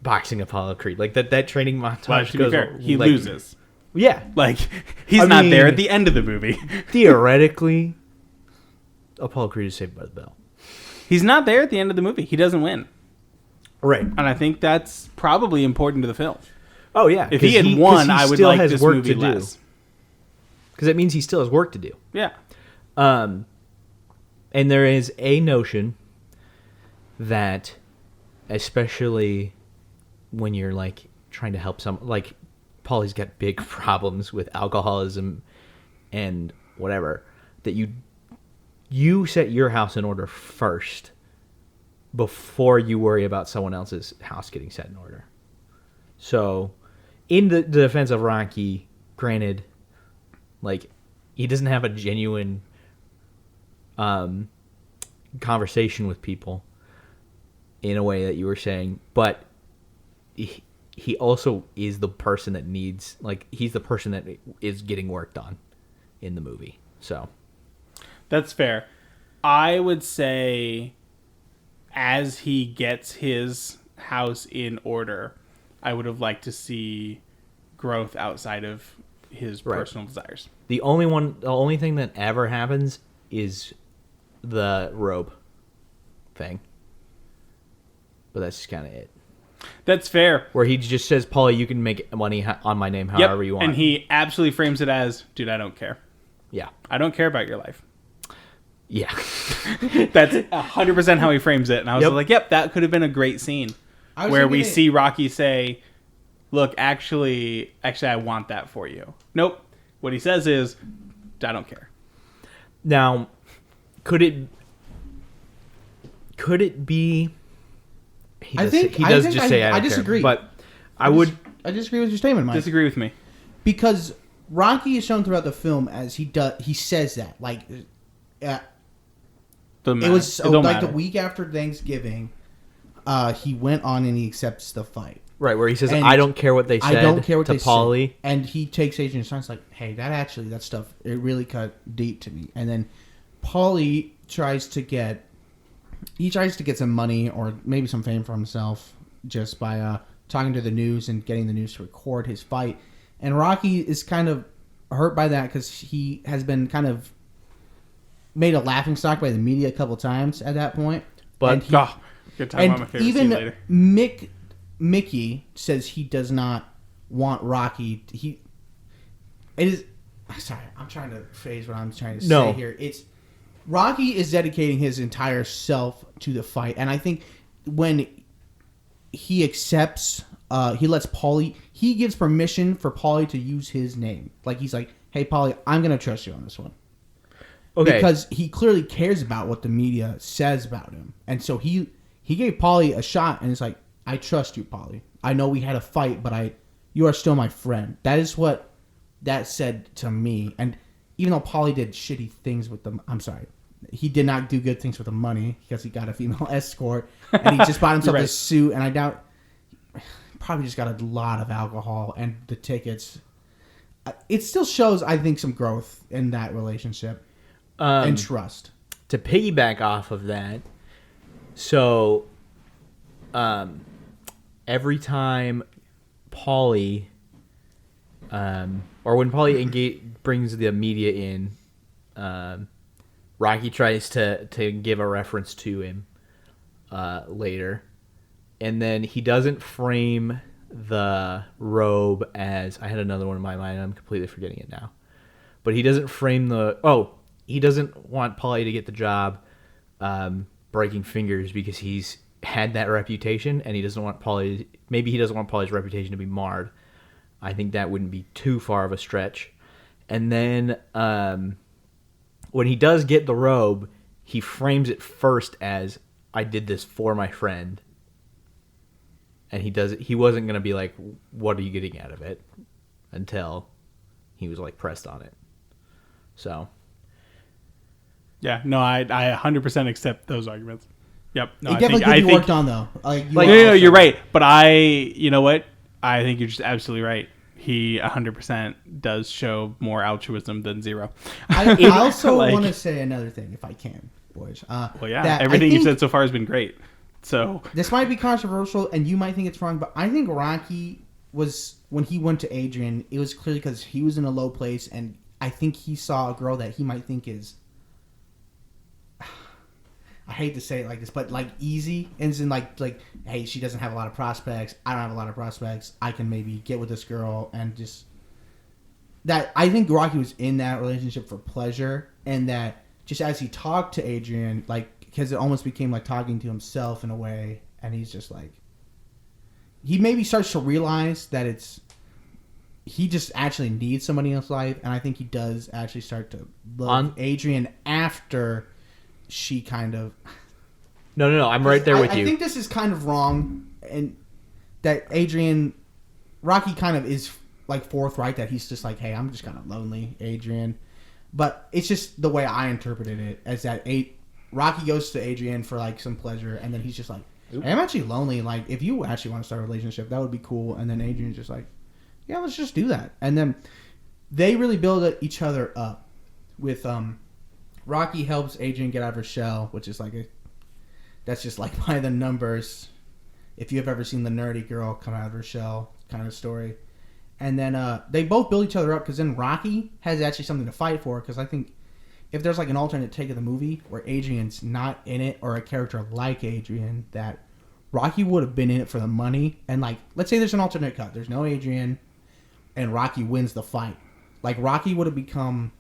Boxing Apollo Creed. Like that training montage to be fair, he loses. Yeah. Like, he's not there at the end of the movie. Theoretically, Apollo Creed is saved by the bell. He's not there at the end of the movie. He doesn't win. Right. And I think that's probably important to the film. Oh, yeah. If he had won, I would like this movie less. Because that means he still has work to do. Yeah. And there is a notion that, especially when you're like trying to help like Paulie's got big problems with alcoholism and whatever, that you set your house in order first before you worry about someone else's house getting set in order. So, in the defense of Rocky, granted, like, he doesn't have a genuine conversation with people in a way that you were saying, but he also is the person that needs, like, he's the person that is getting worked on in the movie. So that's fair. I would say as he gets his house in order, I would have liked to see growth outside of his personal desires. The only thing that ever happens is the robe thing. But that's just kind of it. That's fair. Where he just says, Paulie, you can make money on my name however you want. And he absolutely frames it as, dude, I don't care. Yeah. I don't care about your life. Yeah. That's 100% how he frames it. And I was like, yep, that could have been a great scene. Where we see Rocky say, look, actually, I want that for you. Nope. What he says is, I don't care. Now, could it be... I disagree. But I disagree with your statement, Mike. Disagree with me. Because Rocky is shown throughout the film as he says that. Like, it was the week after Thanksgiving, he went on and he accepts the fight. Right, where he says, I don't care what they said to Paulie. And he takes Adrian Stein's like, hey, that stuff, it really cut deep to me. And then Paulie tries to get some money or maybe some fame for himself just by talking to the news and getting the news to record his fight. And Rocky is kind of hurt by that because he has been kind of made a laughingstock by the media a couple times at that point. But good time on my favorite scene later. Mickey says he does not want Rocky. Sorry, I'm trying to phrase what I'm trying to say here. It's Rocky is dedicating his entire self to the fight, and I think when he accepts, he lets Paulie. He gives permission for Paulie to use his name. Like he's like, "Hey, Paulie, I'm going to trust you on this one." Okay. Because he clearly cares about what the media says about him, and so he gave Paulie a shot, and it's like, "I trust you, Paulie. I know we had a fight, but you are still my friend." That is what that said to me, and even though Paulie did shitty things with them, I'm sorry. He did not do good things with the money because he got a female escort and he just bought himself a suit, and I doubt probably just got a lot of alcohol and the tickets. It still shows, I think, some growth in that relationship and trust. To piggyback off of that, so every time Paulie or when Paulie brings the media in, Rocky tries to give a reference to him later, and then he doesn't frame the robe as... I had another one in my mind, I'm completely forgetting it now. But he doesn't frame he doesn't want Paulie to get the job breaking fingers because he's had that reputation, and he doesn't want Paulie... Maybe he doesn't want Paulie's reputation to be marred. I think that wouldn't be too far of a stretch. And then... when he does get the robe, he frames it first as, I did this for my friend, and he wasn't gonna be like, what are you getting out of it, until he was like pressed on it. So Yeah, no, I 100% accept those arguments. Yep. No, it definitely could be worked on though. No, you're right. But you know what? I think you're just absolutely right. He 100% does show more altruism than zero. I also want to say another thing, if I can, boys. Well, yeah, everything you said so far has been great. So this might be controversial, and you might think it's wrong, but I think Rocky was, when he went to Adrian, it was clearly because he was in a low place, and I think he saw a girl that he might think is, I hate to say it like this, but like easy, and in like, hey, she doesn't have a lot of prospects. I don't have a lot of prospects. I can maybe get with this girl, and just that. I think Rocky was in that relationship for pleasure, and that just as he talked to Adrian, like, because it almost became like talking to himself in a way, and he's just like, he maybe starts to realize that he just actually needs somebody in his life, and I think he does actually start to love Adrian after she kind of... No, I'm right there with you. I think this is kind of wrong, and that Rocky kind of is like forthright that he's just like, hey, I'm just kind of lonely, Adrian. But it's just the way I interpreted it, as that Rocky goes to Adrian for like some pleasure, and then he's just like, hey, I'm actually lonely. Like, if you actually want to start a relationship, that would be cool. And then Adrian's just like, yeah, let's just do that. And then they really build each other up with Rocky helps Adrian get out of her shell, which is like that's just like by the numbers. If you have ever seen the nerdy girl come out of her shell kind of story. And then they both build each other up, because then Rocky has actually something to fight for, because I think if there's like an alternate take of the movie where Adrian's not in it, or a character like Adrian, that Rocky would have been in it for the money. And like, let's say there's an alternate cut. There's no Adrian, and Rocky wins the fight. Like, Rocky would have become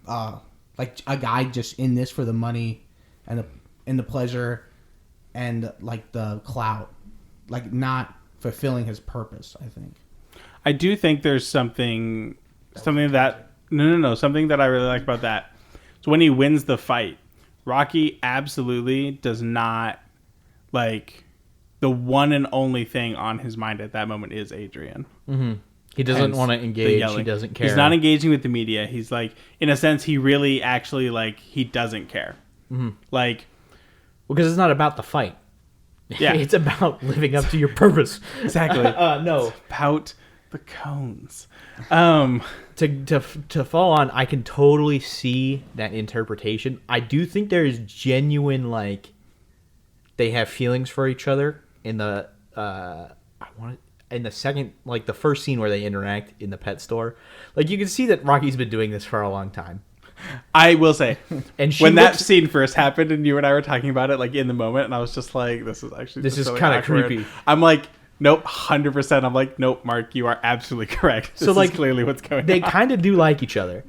like a guy just in this for the money and the pleasure and like the clout, like not fulfilling his purpose, I think. I do think there's something that I really like about that. So when he wins the fight, Rocky absolutely does not, like, the one and only thing on his mind at that moment is Adrian. Mm-hmm. He doesn't want to engage. He doesn't care. He's not engaging with the media. He's like, in a sense, he really actually, like, he doesn't care. Mm-hmm. Like, because it's not about the fight. Yeah, it's about living up to your purpose. Exactly. No, it's about the cones. To fall on, I can totally see that interpretation. I do think there is genuine, like, they have feelings for each other in the in the second, like, the first scene where they interact in the pet store. Like, you can see that Rocky's been doing this for a long time. I will say, and when that scene first happened and you and I were talking about it, like, in the moment, and I was just like, this is kind of creepy. I'm like, nope, 100%. I'm like, nope, Mark, you are absolutely correct. This is clearly what's going on. They kind of do like each other.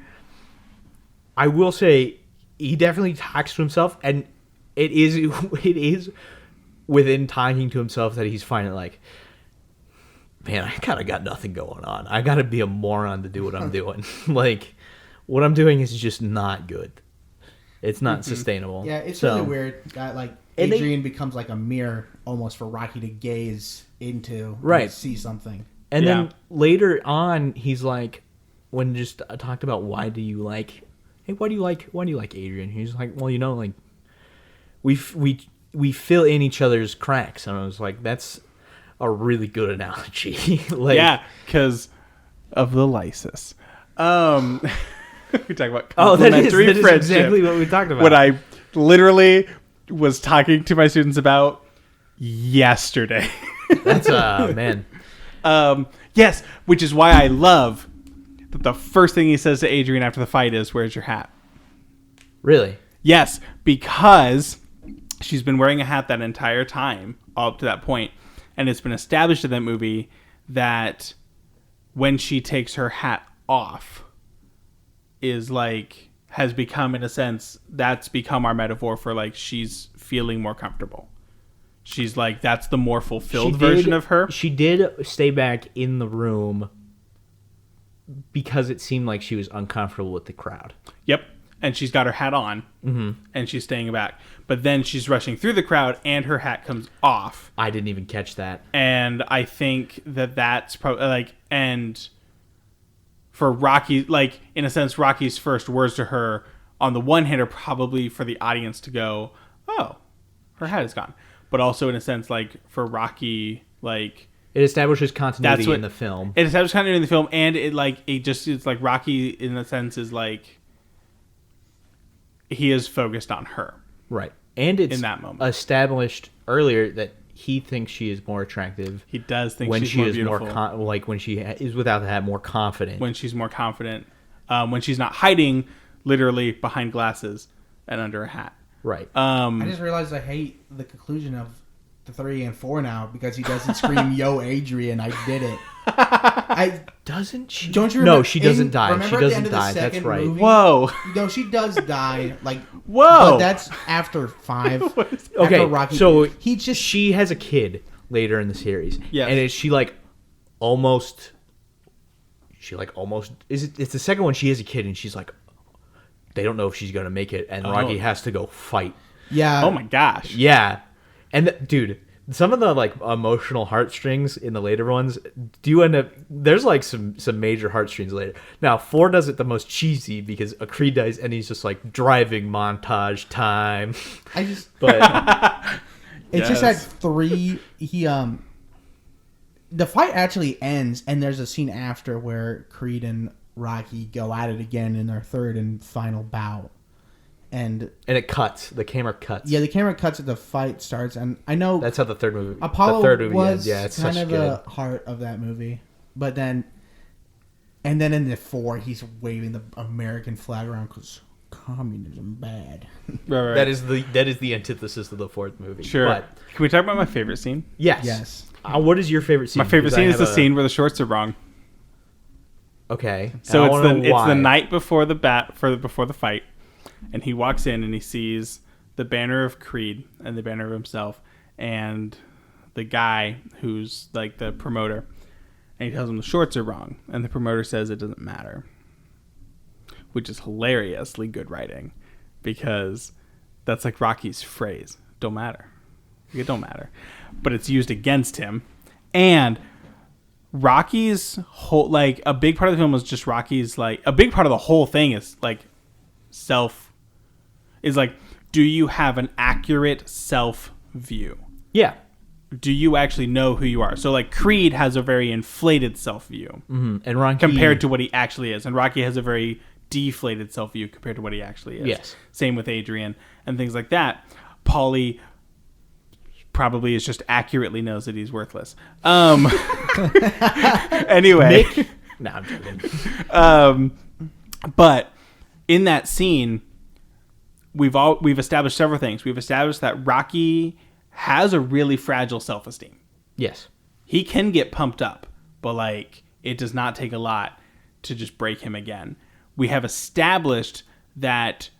I will say, he definitely talks to himself, and it is within talking to himself that he's finding, like, man, I kind of got nothing going on. I got to be a moron to do what I'm doing. Like, what I'm doing is just not good. It's not sustainable. Yeah, it's really weird that, like, Adrian becomes like a mirror almost for Rocky to gaze into, and see something. And then later on, he's like, when just talked about why do you like Adrian? He's like, well, you know, like, we fill in each other's cracks. And I was like, that's a really good analogy. Like, yeah, because of the lysis. We talk about that friendship. is exactly what we talked about. What I literally was talking to my students about yesterday. That's man. Yes, which is why I love that the first thing he says to Adrian after the fight is, "Where's your hat?" Really? Yes, because she's been wearing a hat that entire time up to that point, and it's been established in that movie that when she takes her hat off, is like, has become, in a sense, that's become our metaphor for, like, she's feeling more comfortable. She's like, that's the more fulfilled version of her. She did stay back in the room because it seemed like she was uncomfortable with the crowd. Yep. and she's got her hat on, and she's staying back. But then she's rushing through the crowd, and her hat comes off. I didn't even catch that. And I think that's probably like, and for Rocky, like in a sense, Rocky's first words to her on the one hand are probably for the audience to go, "Oh, her hat is gone," but also in a sense, like for Rocky, like it establishes continuity in the film. It establishes continuity in the film, and it's like Rocky in a sense is like he is focused on her. Right. And it's in that moment established earlier that he thinks she is more attractive. He does think when she's she more is beautiful. when she is without that more confident. When she's more confident. When she's not hiding literally behind glasses and under a hat. Right. I just realized I hate the conclusion of the 3 and 4 now because he doesn't scream, "Yo, Adrian, I did it." Doesn't she? Don't you remember? No, she doesn't die. Remember She at the doesn't end of the die. That's second right. movie? Whoa. No, she does die. Like, whoa. But that's after 5. Okay, After Rocky, so he just she has a kid later in the series. Yes. And she like almost it's the second one she has a kid and she's like they don't know if she's gonna make it and Rocky has to go fight. yeah. Oh my gosh. Yeah. And dude, some of the like emotional heartstrings in the later ones do end up there's like some major heartstrings later. Now 4 does it the most cheesy because a Creed dies and he's just like driving montage time. I just But it's just at 3 he the fight actually ends and there's a scene after where Creed and Rocky go at it again in their third and final bout. And it cuts. The camera cuts. yeah, the camera cuts at the fight starts, and I know That's how the third movie. Apollo the third movie was ends. Yeah, it's kind such of good. the heart of that movie. But then in the 4, he's waving the American flag around because communism bad. Right. That is the antithesis of the fourth movie. Sure. But Can we talk about my favorite scene? yes. Yes. What is your favorite scene? My favorite Because I scene is have the scene where the shorts are wrong. Okay. So And I wanna know it's why. the night before before the fight, and he walks in and he sees the banner of Creed and the banner of himself and the guy who's like the promoter, and he tells him the shorts are wrong, and the promoter says it doesn't matter, which is hilariously good writing because that's like Rocky's phrase, "Don't matter." It don't matter, but it's used against him, and Rocky's whole, like, a big part of the film was just Rocky's, like, a big part of the whole thing is like do you have an accurate self view? Yeah. Do you actually know who you are? So like Creed has a very inflated self view And Rocky compared to what he actually is, and Rocky has a very deflated self view compared to what he actually is. Yes. Same with Adrian and things like that. Paulie probably is just accurately knows that he's worthless. Anyway. Nick. No, I'm joking. But in that scene, we've established several things. We've established that Rocky has a really fragile self-esteem. Yes. He can get pumped up, but like it does not take a lot to just break him again. We have established that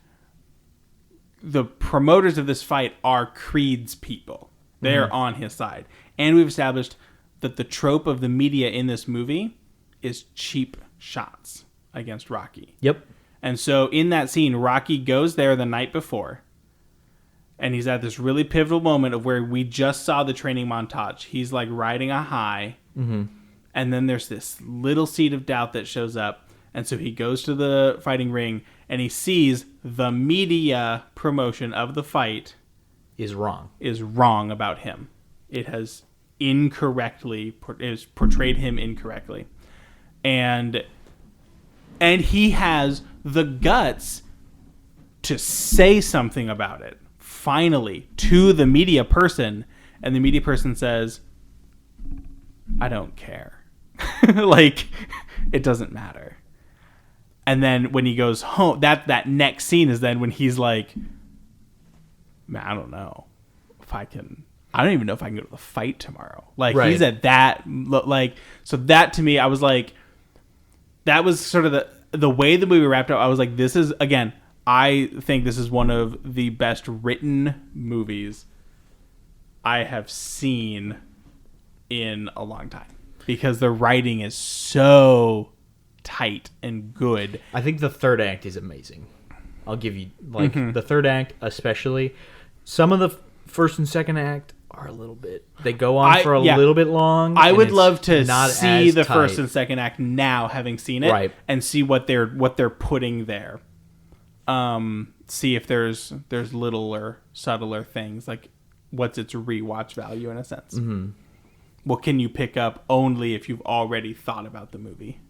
the promoters of this fight are Creed's people. They're on his side. And we've established that the trope of the media in this movie is cheap shots against Rocky. Yep. And so in that scene, Rocky goes there the night before, and he's at this really pivotal moment of where we just saw the training montage. He's like riding a high, and then there's this little seed of doubt that shows up. And so he goes to the fighting ring, and he sees the media promotion of the fight Is wrong about him. It has portrayed him incorrectly. And he has the guts to say something about it, finally, to the media person. And the media person says, "I don't care." Like, it doesn't matter. And then when he goes home, that next scene is then when he's like, "Man, I don't know if I can. I don't even know if I can go to the fight tomorrow." Like, right. He's at that, like, so that to me, I was like, that was sort of the way the movie wrapped up. I was like, this is, again, I think this is one of the best written movies I have seen in a long time because the writing is so tight and good. I think the third act is amazing. I'll give you like the third act, especially. Some of the first and second act are a little bit. They go on for a little bit long. I would it's love to not see as the tight. first and second act now, having seen it, Right. and see what they're putting there. See if there's littler, subtler things, like what's its rewatch value in a sense. Mm-hmm. What can you pick up only if you've already thought about the movie?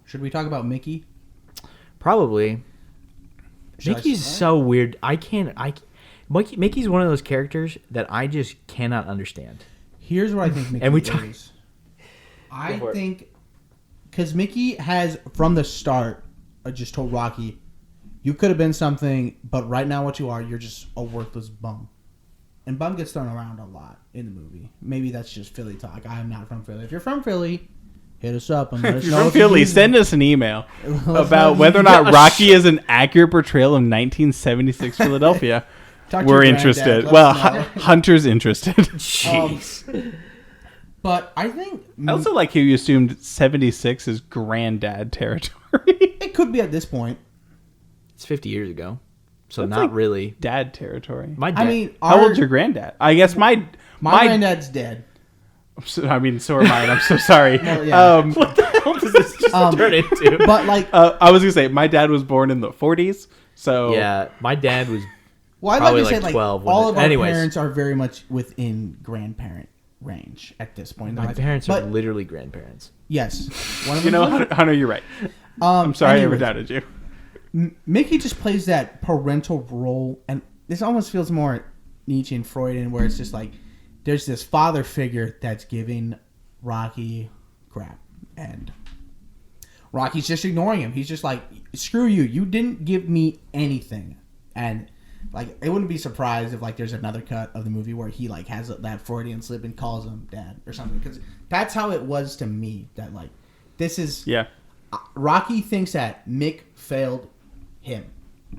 Should we talk about Mickey? Probably. Should I Mickey's start? so weird. Mickey's one of those characters that I just cannot understand. Here's what I think Mickey And we is. I for it. think because Mickey has from the start just told Rocky, you could have been something, but right now what you are, you're just a worthless bum. And bum gets thrown around a lot in the movie. Maybe that's just Philly talk. I am not from Philly. If you're from Philly, hit us up and let us If know. you're from if you Philly, use- send us an email Let us know about if whether or you- not Rocky is an accurate portrayal of 1976 Philadelphia. Talk to We're your interested. granddad. Let Well, us know. Hunter's interested. Jeez. But I think I also like how you assumed 76 is granddad territory. it could be at this point. It's 50 years ago. So That's not like really. Dad territory. My dad, I mean, How old's your granddad? I guess my granddad's dead. so am mine. I'm so sorry. Well, yeah. what the hell does this just turn into? But like, I was gonna say my dad was born in the 40s, so Yeah, my dad was. well, I'd probably like to say like like 12 when all it- of our anyways. parents are very much within grandparent range at this point. in their My life. parents but are literally grandparents. yes, one of you know, them. Hunter, you're right. I'm sorry I ever anyways, doubted you. Mickey just plays that parental role, and this almost feels more Nietzsche and Freudian, where it's just like there's this father figure that's giving Rocky crap, and Rocky's just ignoring him. He's just like, "Screw you! You didn't give me anything," and like it wouldn't be surprised if like there's another cut of the movie where he like has that Freudian slip and calls him dad or something, because that's how it was to me. That like this is Yeah. Rocky thinks that Mick failed him.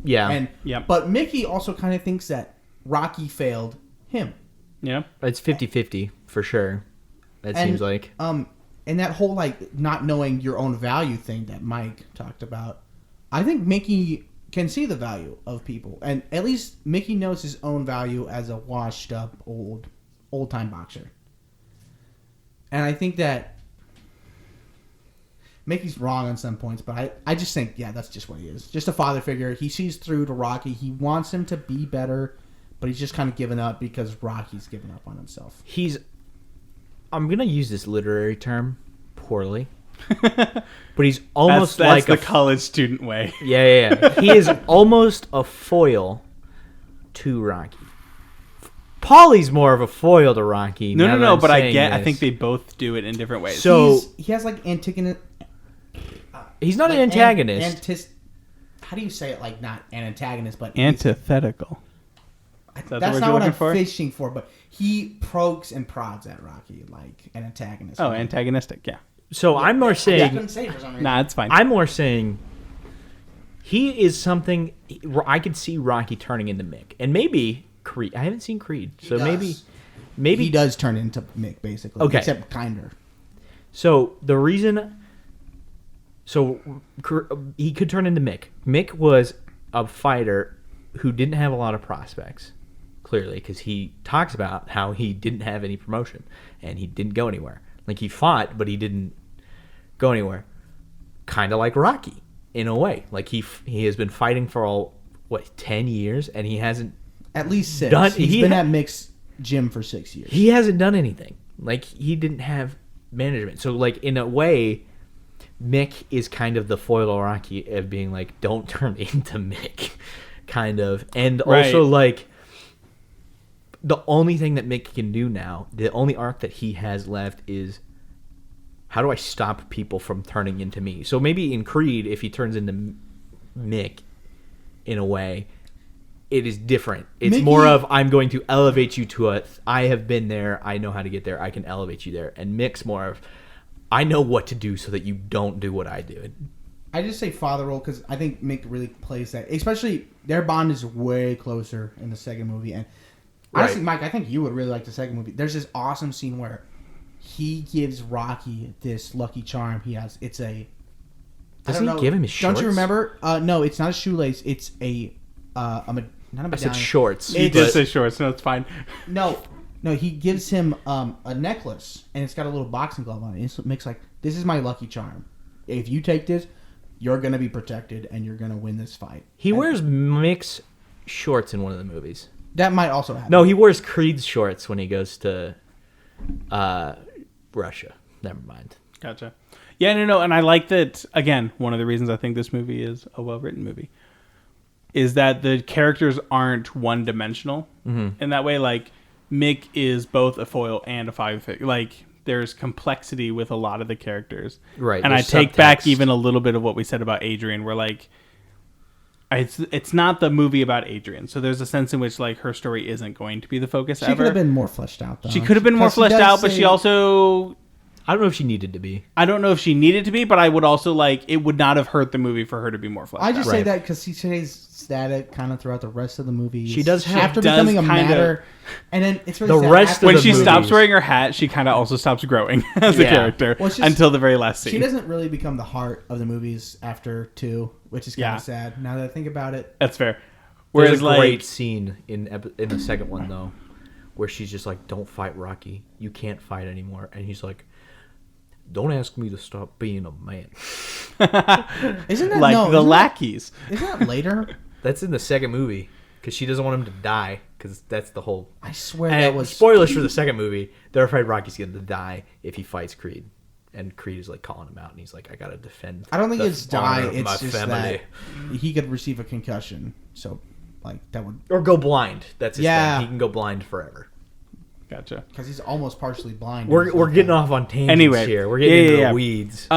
Yeah, And Yep. but Mickey also kind of thinks that Rocky failed him. Yeah. it's 50-50 for sure. It And, seems like. And that whole like not knowing your own value thing that Mike talked about, I think Mickey can see the value of people, and at least Mickey knows his own value as a washed up old time boxer. And I think that Mickey's wrong on some points, but I just think, yeah, that's just what he is. Just a father figure. He sees through to Rocky. He wants him to be better, but he's just kind of given up because Rocky's given up on himself. I'm gonna use this literary term poorly, but he's almost That's like the a college student way. yeah. He is almost a foil to Rocky. Paulie's more of a foil to Rocky. now that No, I'm but I saying get. I this. think they both do it in different ways. So He has like antagonist. he's not like an antagonist. How do you say it? Like not an antagonist, but antithetical. that the that's word not you're what I'm looking for? fishing for. But he pokes and prods at Rocky like an antagonist. Oh, antagonistic. Yeah. So I'm more I saying couldn't say it for some reason. Nah, it's fine. I'm more saying he is something I could see Rocky turning into Mick, and maybe Creed. I haven't seen Creed, so does. maybe He does turn into Mick basically. Okay. Except kinder. So the reason, he could turn into Mick. Mick was a fighter who didn't have a lot of prospects, clearly, because he talks about how he didn't have any promotion and he didn't go anywhere. Like he fought, but he didn't go anywhere. Kind of like Rocky, in a way. Like he has been fighting for 10 years, and he hasn't At least 6. Done- He's he been ha- at Mick's gym for 6 years. he hasn't done anything. Like he didn't have management. So like in a way, Mick is kind of the foil to Rocky of being like, don't turn into Mick, kind of. And also Right. like the only thing that Mick can do now, the only arc that he has left is how do I stop people from turning into me? So maybe in Creed, if he turns into Mick in a way, it is different. It's Mickey- more of I'm going to elevate you to I have been there. I know how to get there. I can elevate you there. And Mick's more of I know what to do so that you don't do what I do. I just say father role because I think Mick really plays that. Especially their bond is way closer in the second movie. And honestly, Right. Mike, I think you would really like the second movie. There's this awesome scene where he gives Rocky this lucky charm he has. It's a Doesn't he give him his shorts? Don't you remember? No, it's not a shoelace. It's not a medallion. I said shorts. He did say shorts. No, it's fine. No, he gives him a necklace, and it's got a little boxing glove on it. It's Mick's like, this is my lucky charm. If you take this, you're going to be protected, and you're going to win this fight. He wears Mick's shorts in one of the movies. That might also happen. No, he wears Creed's shorts when he goes to Russia. Never mind. Gotcha. Yeah, no, and I like that, again, one of the reasons I think this movie is a well-written movie is that the characters aren't one-dimensional in that way. Like, Mick is both a foil and a five. Like, there's complexity with a lot of the characters. Right. And I take back even a little bit of what we said about Adrian, where, like, it's not the movie about Adrian. So there's a sense in which, like, her story isn't going to be the focus ever. She could have been more fleshed out, though. She could have been more fleshed out, but she also... I don't know if she needed to be. I don't know if she needed to be, but I would also, like, it would not have hurt the movie for her to be more fleshed out. I just say that because she stays static kind of throughout the rest of the movie. She does have... After becoming a matter, and then it's really the sad. rest of when the she movies. stops wearing her hat, she kind of also stops growing as a character until the very last scene. She doesn't really become the heart of the movies after 2, which is kind of sad. Now that I think about it, that's fair. Whereas There's a like, great scene in the second one though, where she's just like, "Don't fight Rocky. You can't fight anymore," and he's like, "Don't ask me to stop being a man." isn't that like the lackeys? Isn't that later? That's in the second movie because she doesn't want him to die because that's the whole. I swear And that was spoilers for the second movie. They're afraid Rocky's going to die if he fights Creed, and Creed is like calling him out, and he's like, "I gotta defend." I don't think it's die. of It's my just family. that he could receive a concussion. So, like that would Or go blind. That's his Yeah. thing. He can go blind forever. Gotcha. because he's almost partially blind. We're getting off on tangents Anyway, here. We're getting into yeah. the weeds.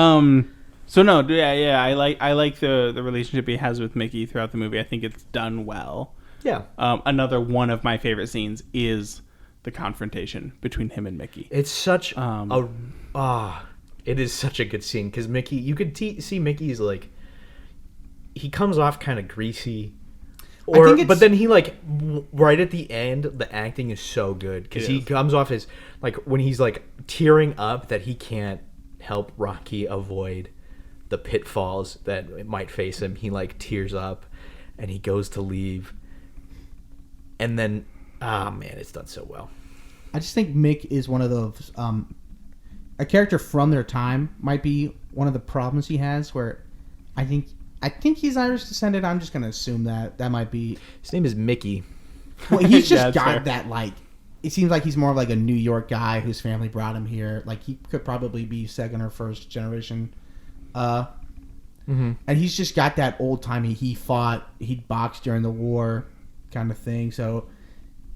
So no, I like the relationship he has with Mickey throughout the movie. I think it's done well. Yeah. Another one of my favorite scenes is the confrontation between him and Mickey. It's such it is such a good scene because Mickey, you could see Mickey's like, he comes off kind of greasy, but then he like right at the end, the acting is so good because he comes off as like when he's like tearing up that he can't help Rocky avoid the pitfalls that might face him. He like tears up and he goes to leave, and then man, it's done so well. I just think Mick is one of those a character from their time might be one of the problems he has. Where I think he's Irish descended. I'm just gonna assume that might be. His name is Mickey. Well, he's just That's got fair. that like. It seems like he's more of like a New York guy whose family brought him here. Like he could probably be second or first generation. And he's just got that old timey. He boxed during the war, kind of thing. So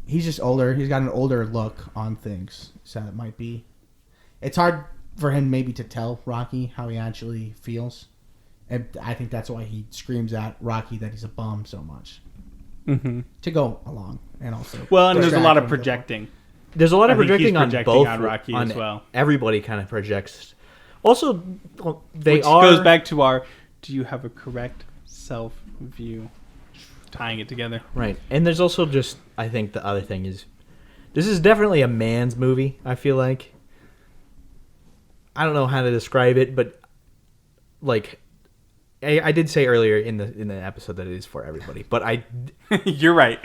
he's just older. He's got an older look on things. So it might be. It's hard for him maybe to tell Rocky how he actually feels. And I think that's why he screams at Rocky that he's a bum so much. Mm-hmm. To go along and also. Well, and there's a lot of distract him. projecting. There's a lot of I think he's projecting on projecting both on Rocky as well. Everybody kind of projects. Also, Which goes back to our, do you have a correct self-view? Tying it together. right. And there's also just, I think the other thing is, this is definitely a man's movie. I feel like. I don't know how to describe it, but like, I did say earlier in the episode that it is for everybody, but You're right.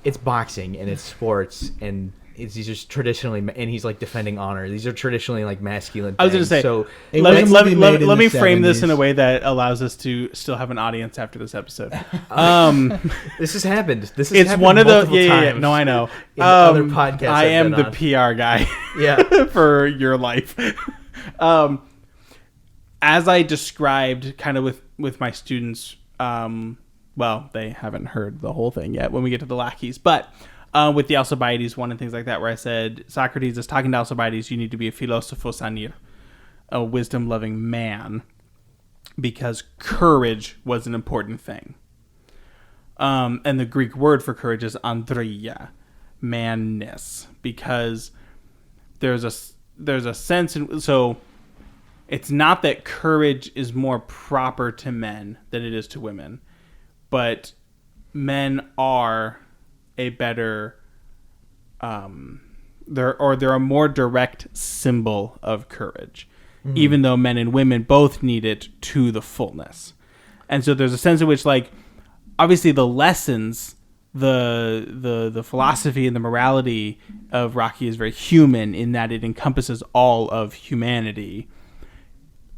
it's boxing and it's sports and these are traditionally, and he's like defending honor. These are traditionally like masculine things. I was going to say, so let me frame this in a way that allows us to still have an audience after this episode. this has happened. This has It's happened one of the multiple times. No, I know. In other podcasts I I've am been the on. PR guy. Yeah. For your life. As I described, kind of with my students, well, they haven't heard the whole thing yet when we get to the lackeys, but. With the Alcibiades one and things like that, where I said Socrates is talking to Alcibiades, you need to be a philosophos anir, a wisdom-loving man, because courage was an important thing. And the Greek word for courage is andreia, manness, because there's a sense in, so it's not that courage is more proper to men than it is to women, but men are a better they're a more direct symbol of courage, even though men and women both need it to the fullness. And so there's a sense in which, like, obviously the lessons, the philosophy and the morality of Rocky is very human in that it encompasses all of humanity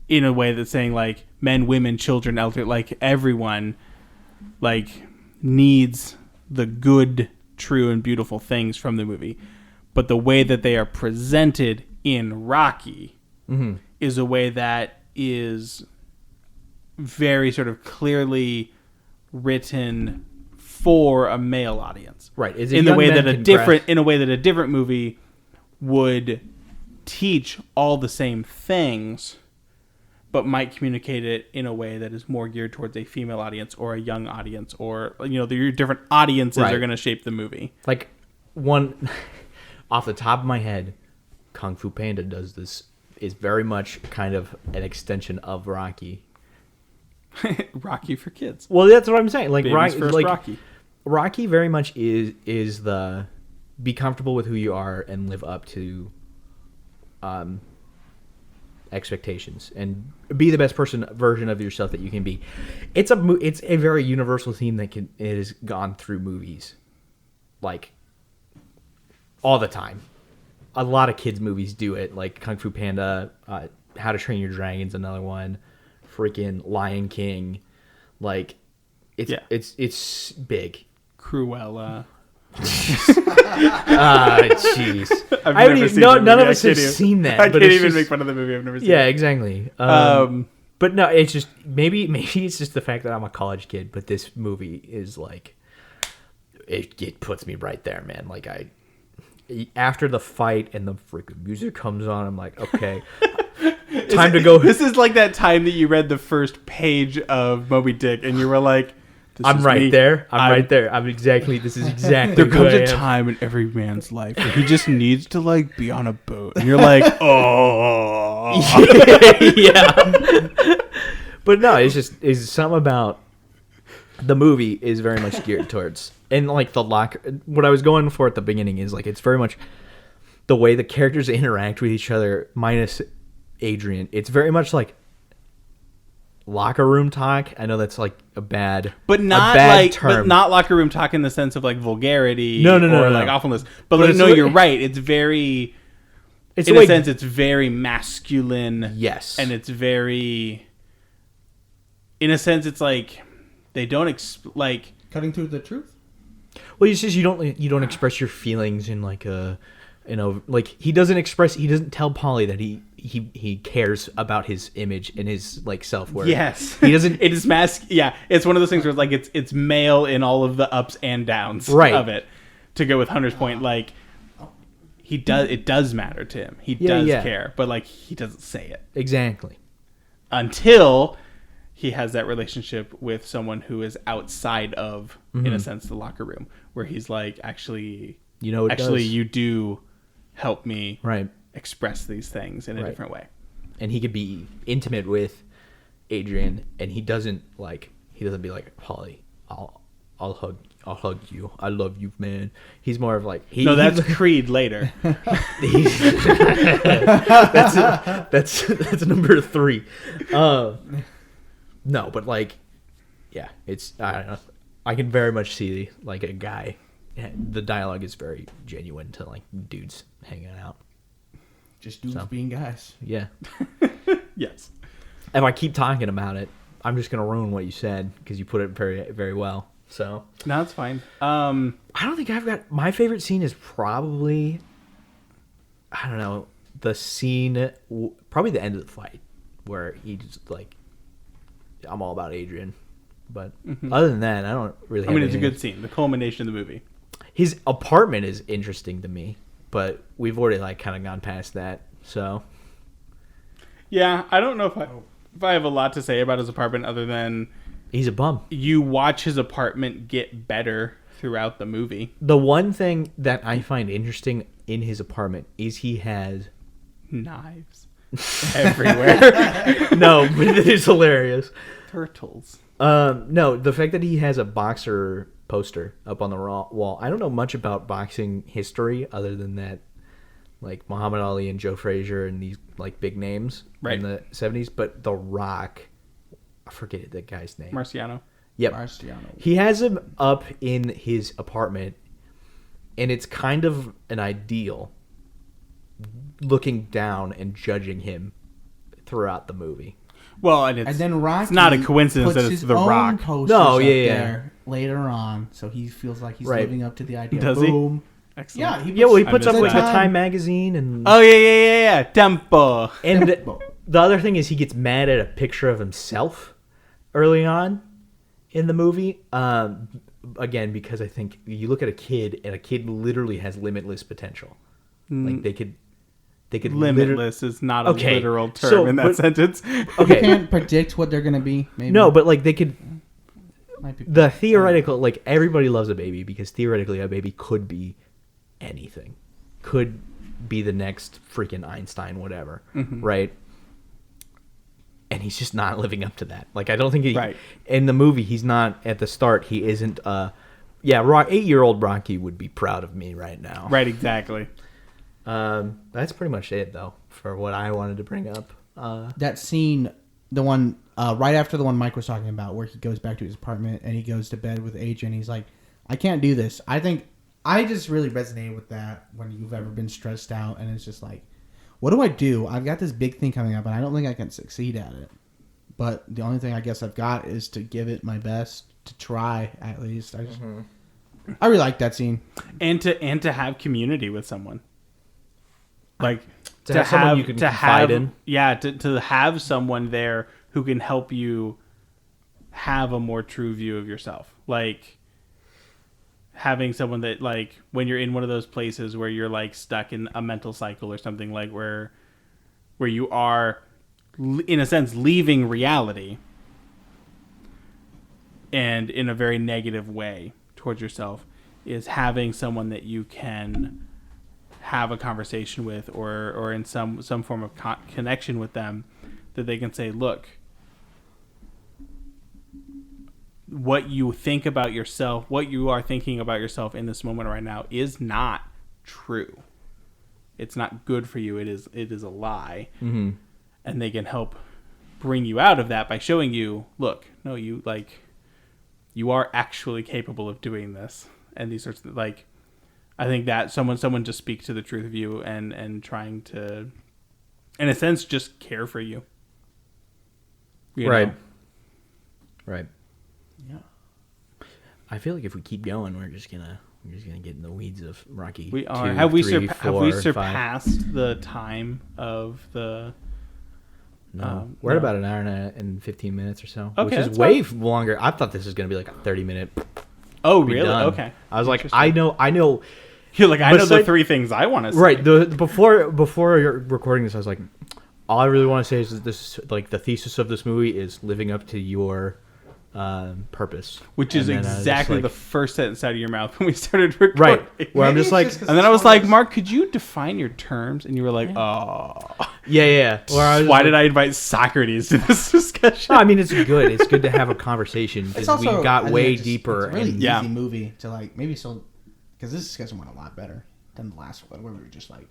in a way that's saying, like, men, women, children, elder, like, everyone, like, needs the good, true, and beautiful things from the movie. But the way that they are presented in Rocky is a way that is very sort of clearly written for a male audience, Right. In the way that a different movie would teach all the same things, but might communicate it in a way that is more geared towards a female audience or a young audience, or, you know, your different audiences are going to shape the movie. Like, one off the top of my head, Kung Fu Panda does this, is very much kind of an extension of Rocky. Rocky for kids. Well, that's what I'm saying. Like, Baby's first Rocky. Rocky very much is the be comfortable with who you are and live up to expectations and be the best version of yourself that you can be. It's a very universal theme that it has gone through movies, like, all the time. A lot of kids movies do it, like Kung Fu Panda, How to Train Your Dragon's another one, freaking Lion King, like, it's big. Cruella. Jeez. None of us have seen that. I can't even make fun of the movie. I've never seen it. Yeah, exactly. But no, it's just maybe it's just the fact that I'm a college kid, but this movie is like it puts me right there, man. Like, after the fight and the freaking music comes on, I'm like, okay, time to go. This is like that time that you read the first page of Moby Dick and you were like, I'm right there. This is exactly there comes a time in every man's life where he just needs to, like, be on a boat. And you're like, oh. Yeah. But no, it's something about the movie is very much geared towards, and like what I was going for at the beginning is, like, it's very much the way the characters interact with each other, minus Adrian. It's very much like locker room talk. I know that's like a bad term. But not locker room talk in the sense of, like, vulgarity no, like awfulness. But like, no, you're right. It's very, in a sense, it's very masculine. Yes. And it's very, in a sense, it's like they don't like Cutting through the truth. Well, it's just you don't express your feelings in like a, you know, like he doesn't tell Polly that he cares about his image and his, like, self-worth. Yes. He doesn't. It is yeah, it's one of those things where it's like it's male in all of the ups and downs of it. To go with Hunter's point, like, it does matter to him. He does care, but, like, he doesn't say it. Exactly. Until he has that relationship with someone who is outside of, in a sense, the locker room, where he's like, actually, you do help me express these things in a different way. And he could be intimate with Adrian, and he doesn't be like, Polly, I'll hug you. I love you, man. He's more of like that's Creed later. That's number 3. No, but, like, yeah, it's, I don't know. I can very much see, like, a guy. The dialogue is very genuine to, like, dudes hanging out. Just dudes being guys. Yeah. Yes. If I keep talking about it, I'm just gonna ruin what you said because you put it very, very well. So no, it's fine. I don't think I've got my favorite scene is probably, I don't know, the scene, probably the end of the fight where he's like, I'm all about Adrian. But other than that, I don't really. It's a good scene. The culmination of the movie. His apartment is interesting to me, but we've already, like, kind of gone past that. So yeah, I don't know if I have a lot to say about his apartment other than he's a bum. You watch his apartment get better throughout the movie. The one thing that I find interesting in his apartment is he has knives everywhere. No, but it is hilarious. Turtles. No, the fact that he has a boxer poster up on the wall. I don't know much about boxing history other than that, like Muhammad Ali and Joe Frazier and these like big names Right. in the 70s, but The Rock, I forget the guy's name. Marciano. Yep. Marciano. He has him up in his apartment, and it's kind of an ideal looking down and judging him throughout the movie. Well, and And then Rocky it's not a coincidence puts that it's his The own Rock. posters No, up yeah. there later on, so he feels like he's Right. living up to the idea. Does he? Boom. Excellent. Yeah, Yeah, well, he I puts up missed like that. the Time magazine and Oh yeah. Tempo. and the other thing is he gets mad at a picture of himself early on in the movie. Again, because I think you look at a kid and a kid literally has limitless potential. Like they could Limitless is not a Okay, literal term so, in that but- sentence. You Okay, can't predict what they're gonna be. Maybe. no, but like they could. Might be. The theoretical, like everybody loves a baby because theoretically a baby could be anything, could be the next freaking Einstein, whatever, right? And he's just not living up to that. Like I don't think he Right. in the movie he's not at the start. He isn't. 8-year-old Rocky would be proud of me right now. Right, exactly. That's pretty much it though for what I wanted to bring up. That scene, the one right after the one Mike was talking about, where he goes back to his apartment and he goes to bed with Adrian. He's like, "I can't do this." I think I just really resonated with that when you've ever been stressed out, and it's just like, what do I do? I've got this big thing coming up, and I don't think I can succeed at it. But the only thing I guess I've got is to give it my best, to try at least. I really like that scene. And to have community with someone. Like To have someone you can confide in. Yeah, to have someone there who can help you have a more true view of yourself. Like having someone that, like, when you're in one of those places where you're like stuck in a mental cycle or something, like where you are in a sense leaving reality and in a very negative way towards yourself, is having someone that you can have a conversation with or in some form of connection with them, that they can say, look, what you think about yourself, what you are thinking about yourself in this moment right now is not true. It's not good for you. It is a lie. Mm-hmm. And they can help bring you out of that by showing you, look, no, you are actually capable of doing this. And these sorts of, like, I think that someone just speak to the truth of you and trying to, in a sense, just care for you. You Right. know? Right. Yeah. I feel like if we keep going, we're just gonna get in the weeds of Rocky. We are. 2, Have we 3, 4, 5. surpassed the time of the? No, we're at about an hour and 15 minutes or so, Okay, which is that's way longer. I thought this was gonna be like a 30-minute. Oh, really? Okay. I was like, Interesting. I know. You're like, I know the Besides- three things I want to say. Right. Before you're recording this, I was like, all I really want to say is that this, like, the thesis of this movie is living up to your purpose, Which is And then I was just exactly like- the first sentence out of your mouth when we started recording. right. Where I'm Maybe just it's like, just 'cause And then it's I was one of like, those- Mark, could you define your terms? And you were like, oh. yeah. Where I was Why like, did I invite Socrates to this discussion? No, I mean it's good. It's good to have a conversation It's because we also, I got think way it's just- deeper. It's a really and Yeah. easy movie to, like, maybe so, because this discussion went a lot better than the last one, where we were just like,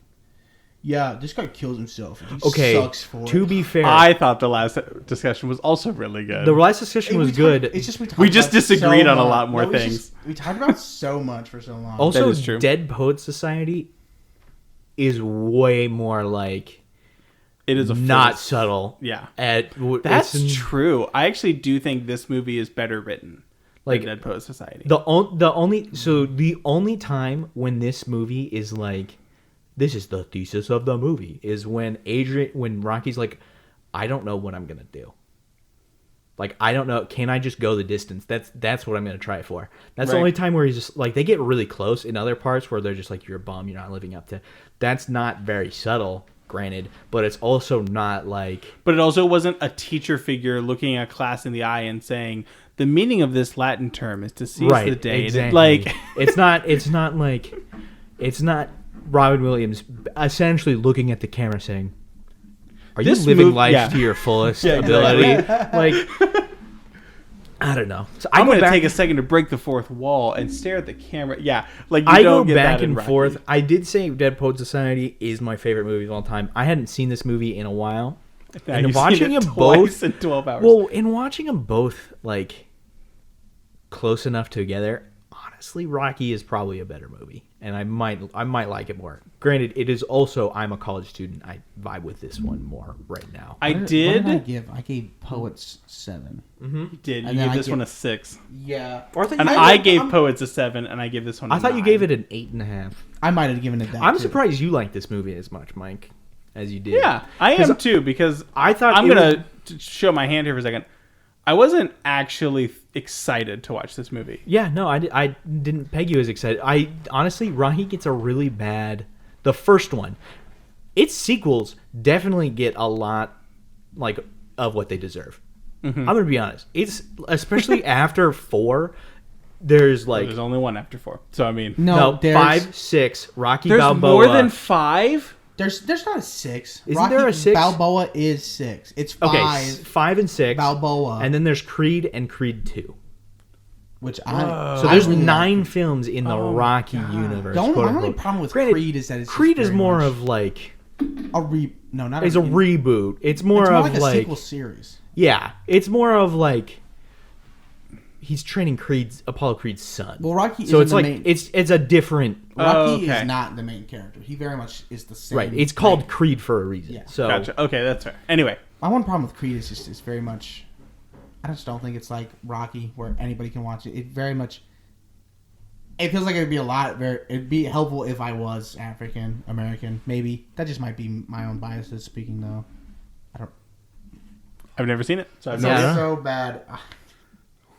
yeah, this guy kills himself. And he okay, sucks for to it. be fair, I thought the last discussion was also really good. the last discussion was good. It's just We talked just about disagreed so on a much. lot more we things. we talked about so much for so long. Also, That is true. Dead Poets Society is way more like It is a not full- subtle. Yeah. That's That's true. I actually do think this movie is better written Like, than Dead Poets Society. The only time when this movie is like, this is the thesis of the movie, is when Rocky's like, I don't know what I'm gonna do. Like, I don't know. Can I just go the distance? That's what I'm gonna try for. That's the Right. only time where he's just like, they get really close in other parts where they're just like, you're a bum, you're not living up to. That's not very subtle, granted, but it's also not like. But it also wasn't a teacher figure looking a class in the eye and saying, the meaning of this Latin term is to seize the day. Exactly. Like, it's not Robin Williams essentially looking at the camera saying, "Are you This living move- life yeah. to your fullest Yeah, ability?" exactly. Like, I don't know. So I'm go going to back- take a second to break the fourth wall and stare at the camera. Yeah, like you I don't go get back that in and Rocky. forth. I did say Dead Poet Society is my favorite movie of all time. I hadn't seen this movie in a while. Now And you've watching seen it them twice both in 12 hours. Well, in watching them both like close enough together, honestly, Rocky is probably a better movie, and I might like it more. Granted, it is also I'm a college student. I vibe with this one more right now. I What did. I give? I gave Poets 7. You did. You And then gave I this give- one a 6. Yeah. Or I thought And you- I gave Poets a 7, and I gave this one a I thought you 9. gave it an 8.5. I might have given it that. I'm too. surprised you like this movie as much, Mike, as you did. Yeah, I 'Cause am too, because I thought I'm it going to show my hand here for a second. I wasn't actually excited to watch this movie. Yeah, no, I didn't peg you as excited. I honestly, Rocky gets a really bad. The first one, its sequels definitely get a lot like of what they deserve. I'm gonna be honest. It's especially after 4. There's like There's only one after 4. So, I mean, No, there's 5, 6. Rocky there's Balboa. more than 5? There's not a 6. Isn't there a 6? Balboa is 6. It's 5. Okay, 5 and 6. Balboa. And then there's Creed and Creed 2. Which So I there's really 9 like. films in the Rocky universe. The only, quote my only unquote. problem with Granted, Creed is that it's Creed just is very more much of like no, not it's a reboot. It's more it's more of like a like sequel series. yeah, it's more of like he's training Apollo Creed's son. Well, Rocky so isn't it's the like main- it's a different Rocky okay. is not the main character. He very much is the same. right. It's called thing. Creed for a reason. Yeah. So Gotcha. Okay, that's fair. Anyway, My one problem with Creed is just it's very much. I just don't think it's like Rocky where anybody can watch it. It very much. It feels like it'd be a lot. It'd be helpful if I was African American. Maybe that just might be my own biases speaking though. I don't. I've never seen it. So I've It's Yeah. never. so bad.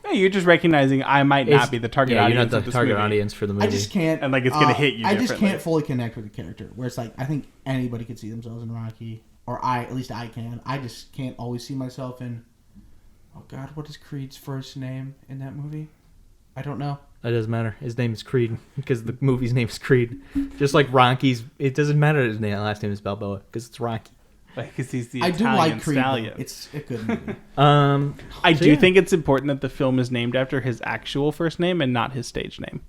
Hey, you're just recognizing I might not It's- be the target yeah, audience. you're not of the this target movie. audience for the movie. I just can't. And, like, it's gonna hit you I just differently. can't fully connect with the character. Where it's like I think anybody could see themselves in Rocky, or at least I can. I just can't always see myself in. Oh God, what is Creed's first name in that movie? I don't know. That doesn't matter. His name is Creed because the movie's name is Creed. Just like Rocky's, it doesn't matter his last name is Balboa because it's Rocky. Because he's the I Italian do like Creed. stallion. Though. It's a good movie. I So, do yeah. think it's important that the film is named after his actual first name and not his stage name.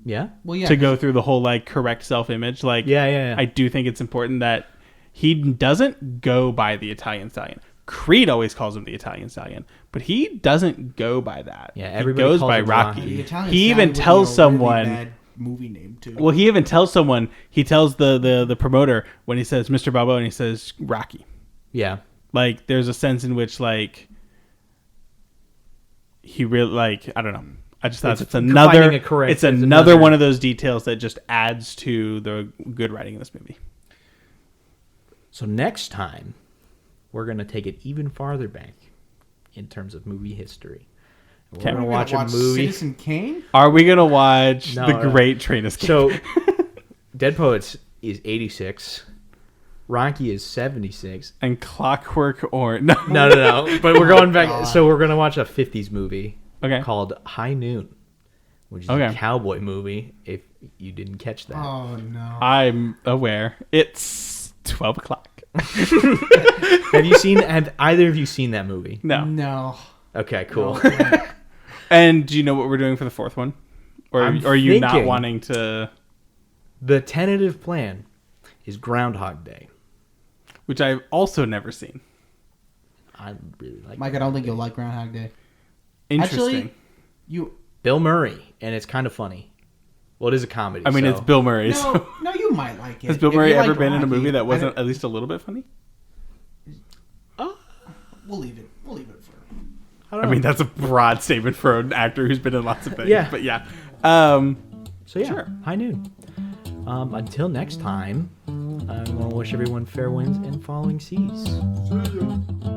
Yeah. Well, yeah. To go through the whole like correct self-image, like Yeah. I do think it's important that he doesn't go by the Italian stallion. Creed always calls him the Italian stallion, but he doesn't go by that. Yeah, he everybody goes calls by him Rocky. Rocky. The Italian He Stallion even would be tells a someone. Really bad movie name too. Well, he even tells someone. He tells the promoter when he says Mr. Balboa and he says Rocky. Yeah. Like there's a sense in which like he really like I don't know. I just thought It's it's another finding a correct- it's it's another another- one of those details that just adds to the good writing in this movie. So next time, we're gonna take it even farther back in terms of movie history. We're Okay. gonna We're watch gonna a movie. Citizen Kane. Are we gonna watch No, the no. Great Train Escape? So, Dead Poets is 86. Rocky is 76. and Clockwork Orange. No. No. But we're going back. God. So we're gonna watch a 50s movie Okay. called High Noon, which is Okay. a cowboy movie. If you didn't catch that, Oh no. I'm aware. It's 12 o'clock. have either of you seen that movie? No. No. Okay, cool. And do you know what we're doing for the fourth one? Or I'm are you not thinking- wanting to? The tentative plan is Groundhog Day. Which I've also never seen. I really like Mike, I don't think you'll like Groundhog Day. Interesting. Actually, you. Bill Murray, and it's kind of funny. Well, it is a comedy. I mean, so- it's Bill Murray. So. No, you might like it. Has Bill If you Murray like ever been in a Rocky, movie that I wasn't don't- at least a little bit funny? We'll leave it. We'll leave it for. I don't I mean, know. that's a broad statement for an actor who's been in lots of things. Yeah. But yeah. So yeah, Sure. High Noon. Until next time, I'm gonna wish everyone fair winds and falling seas. See ya.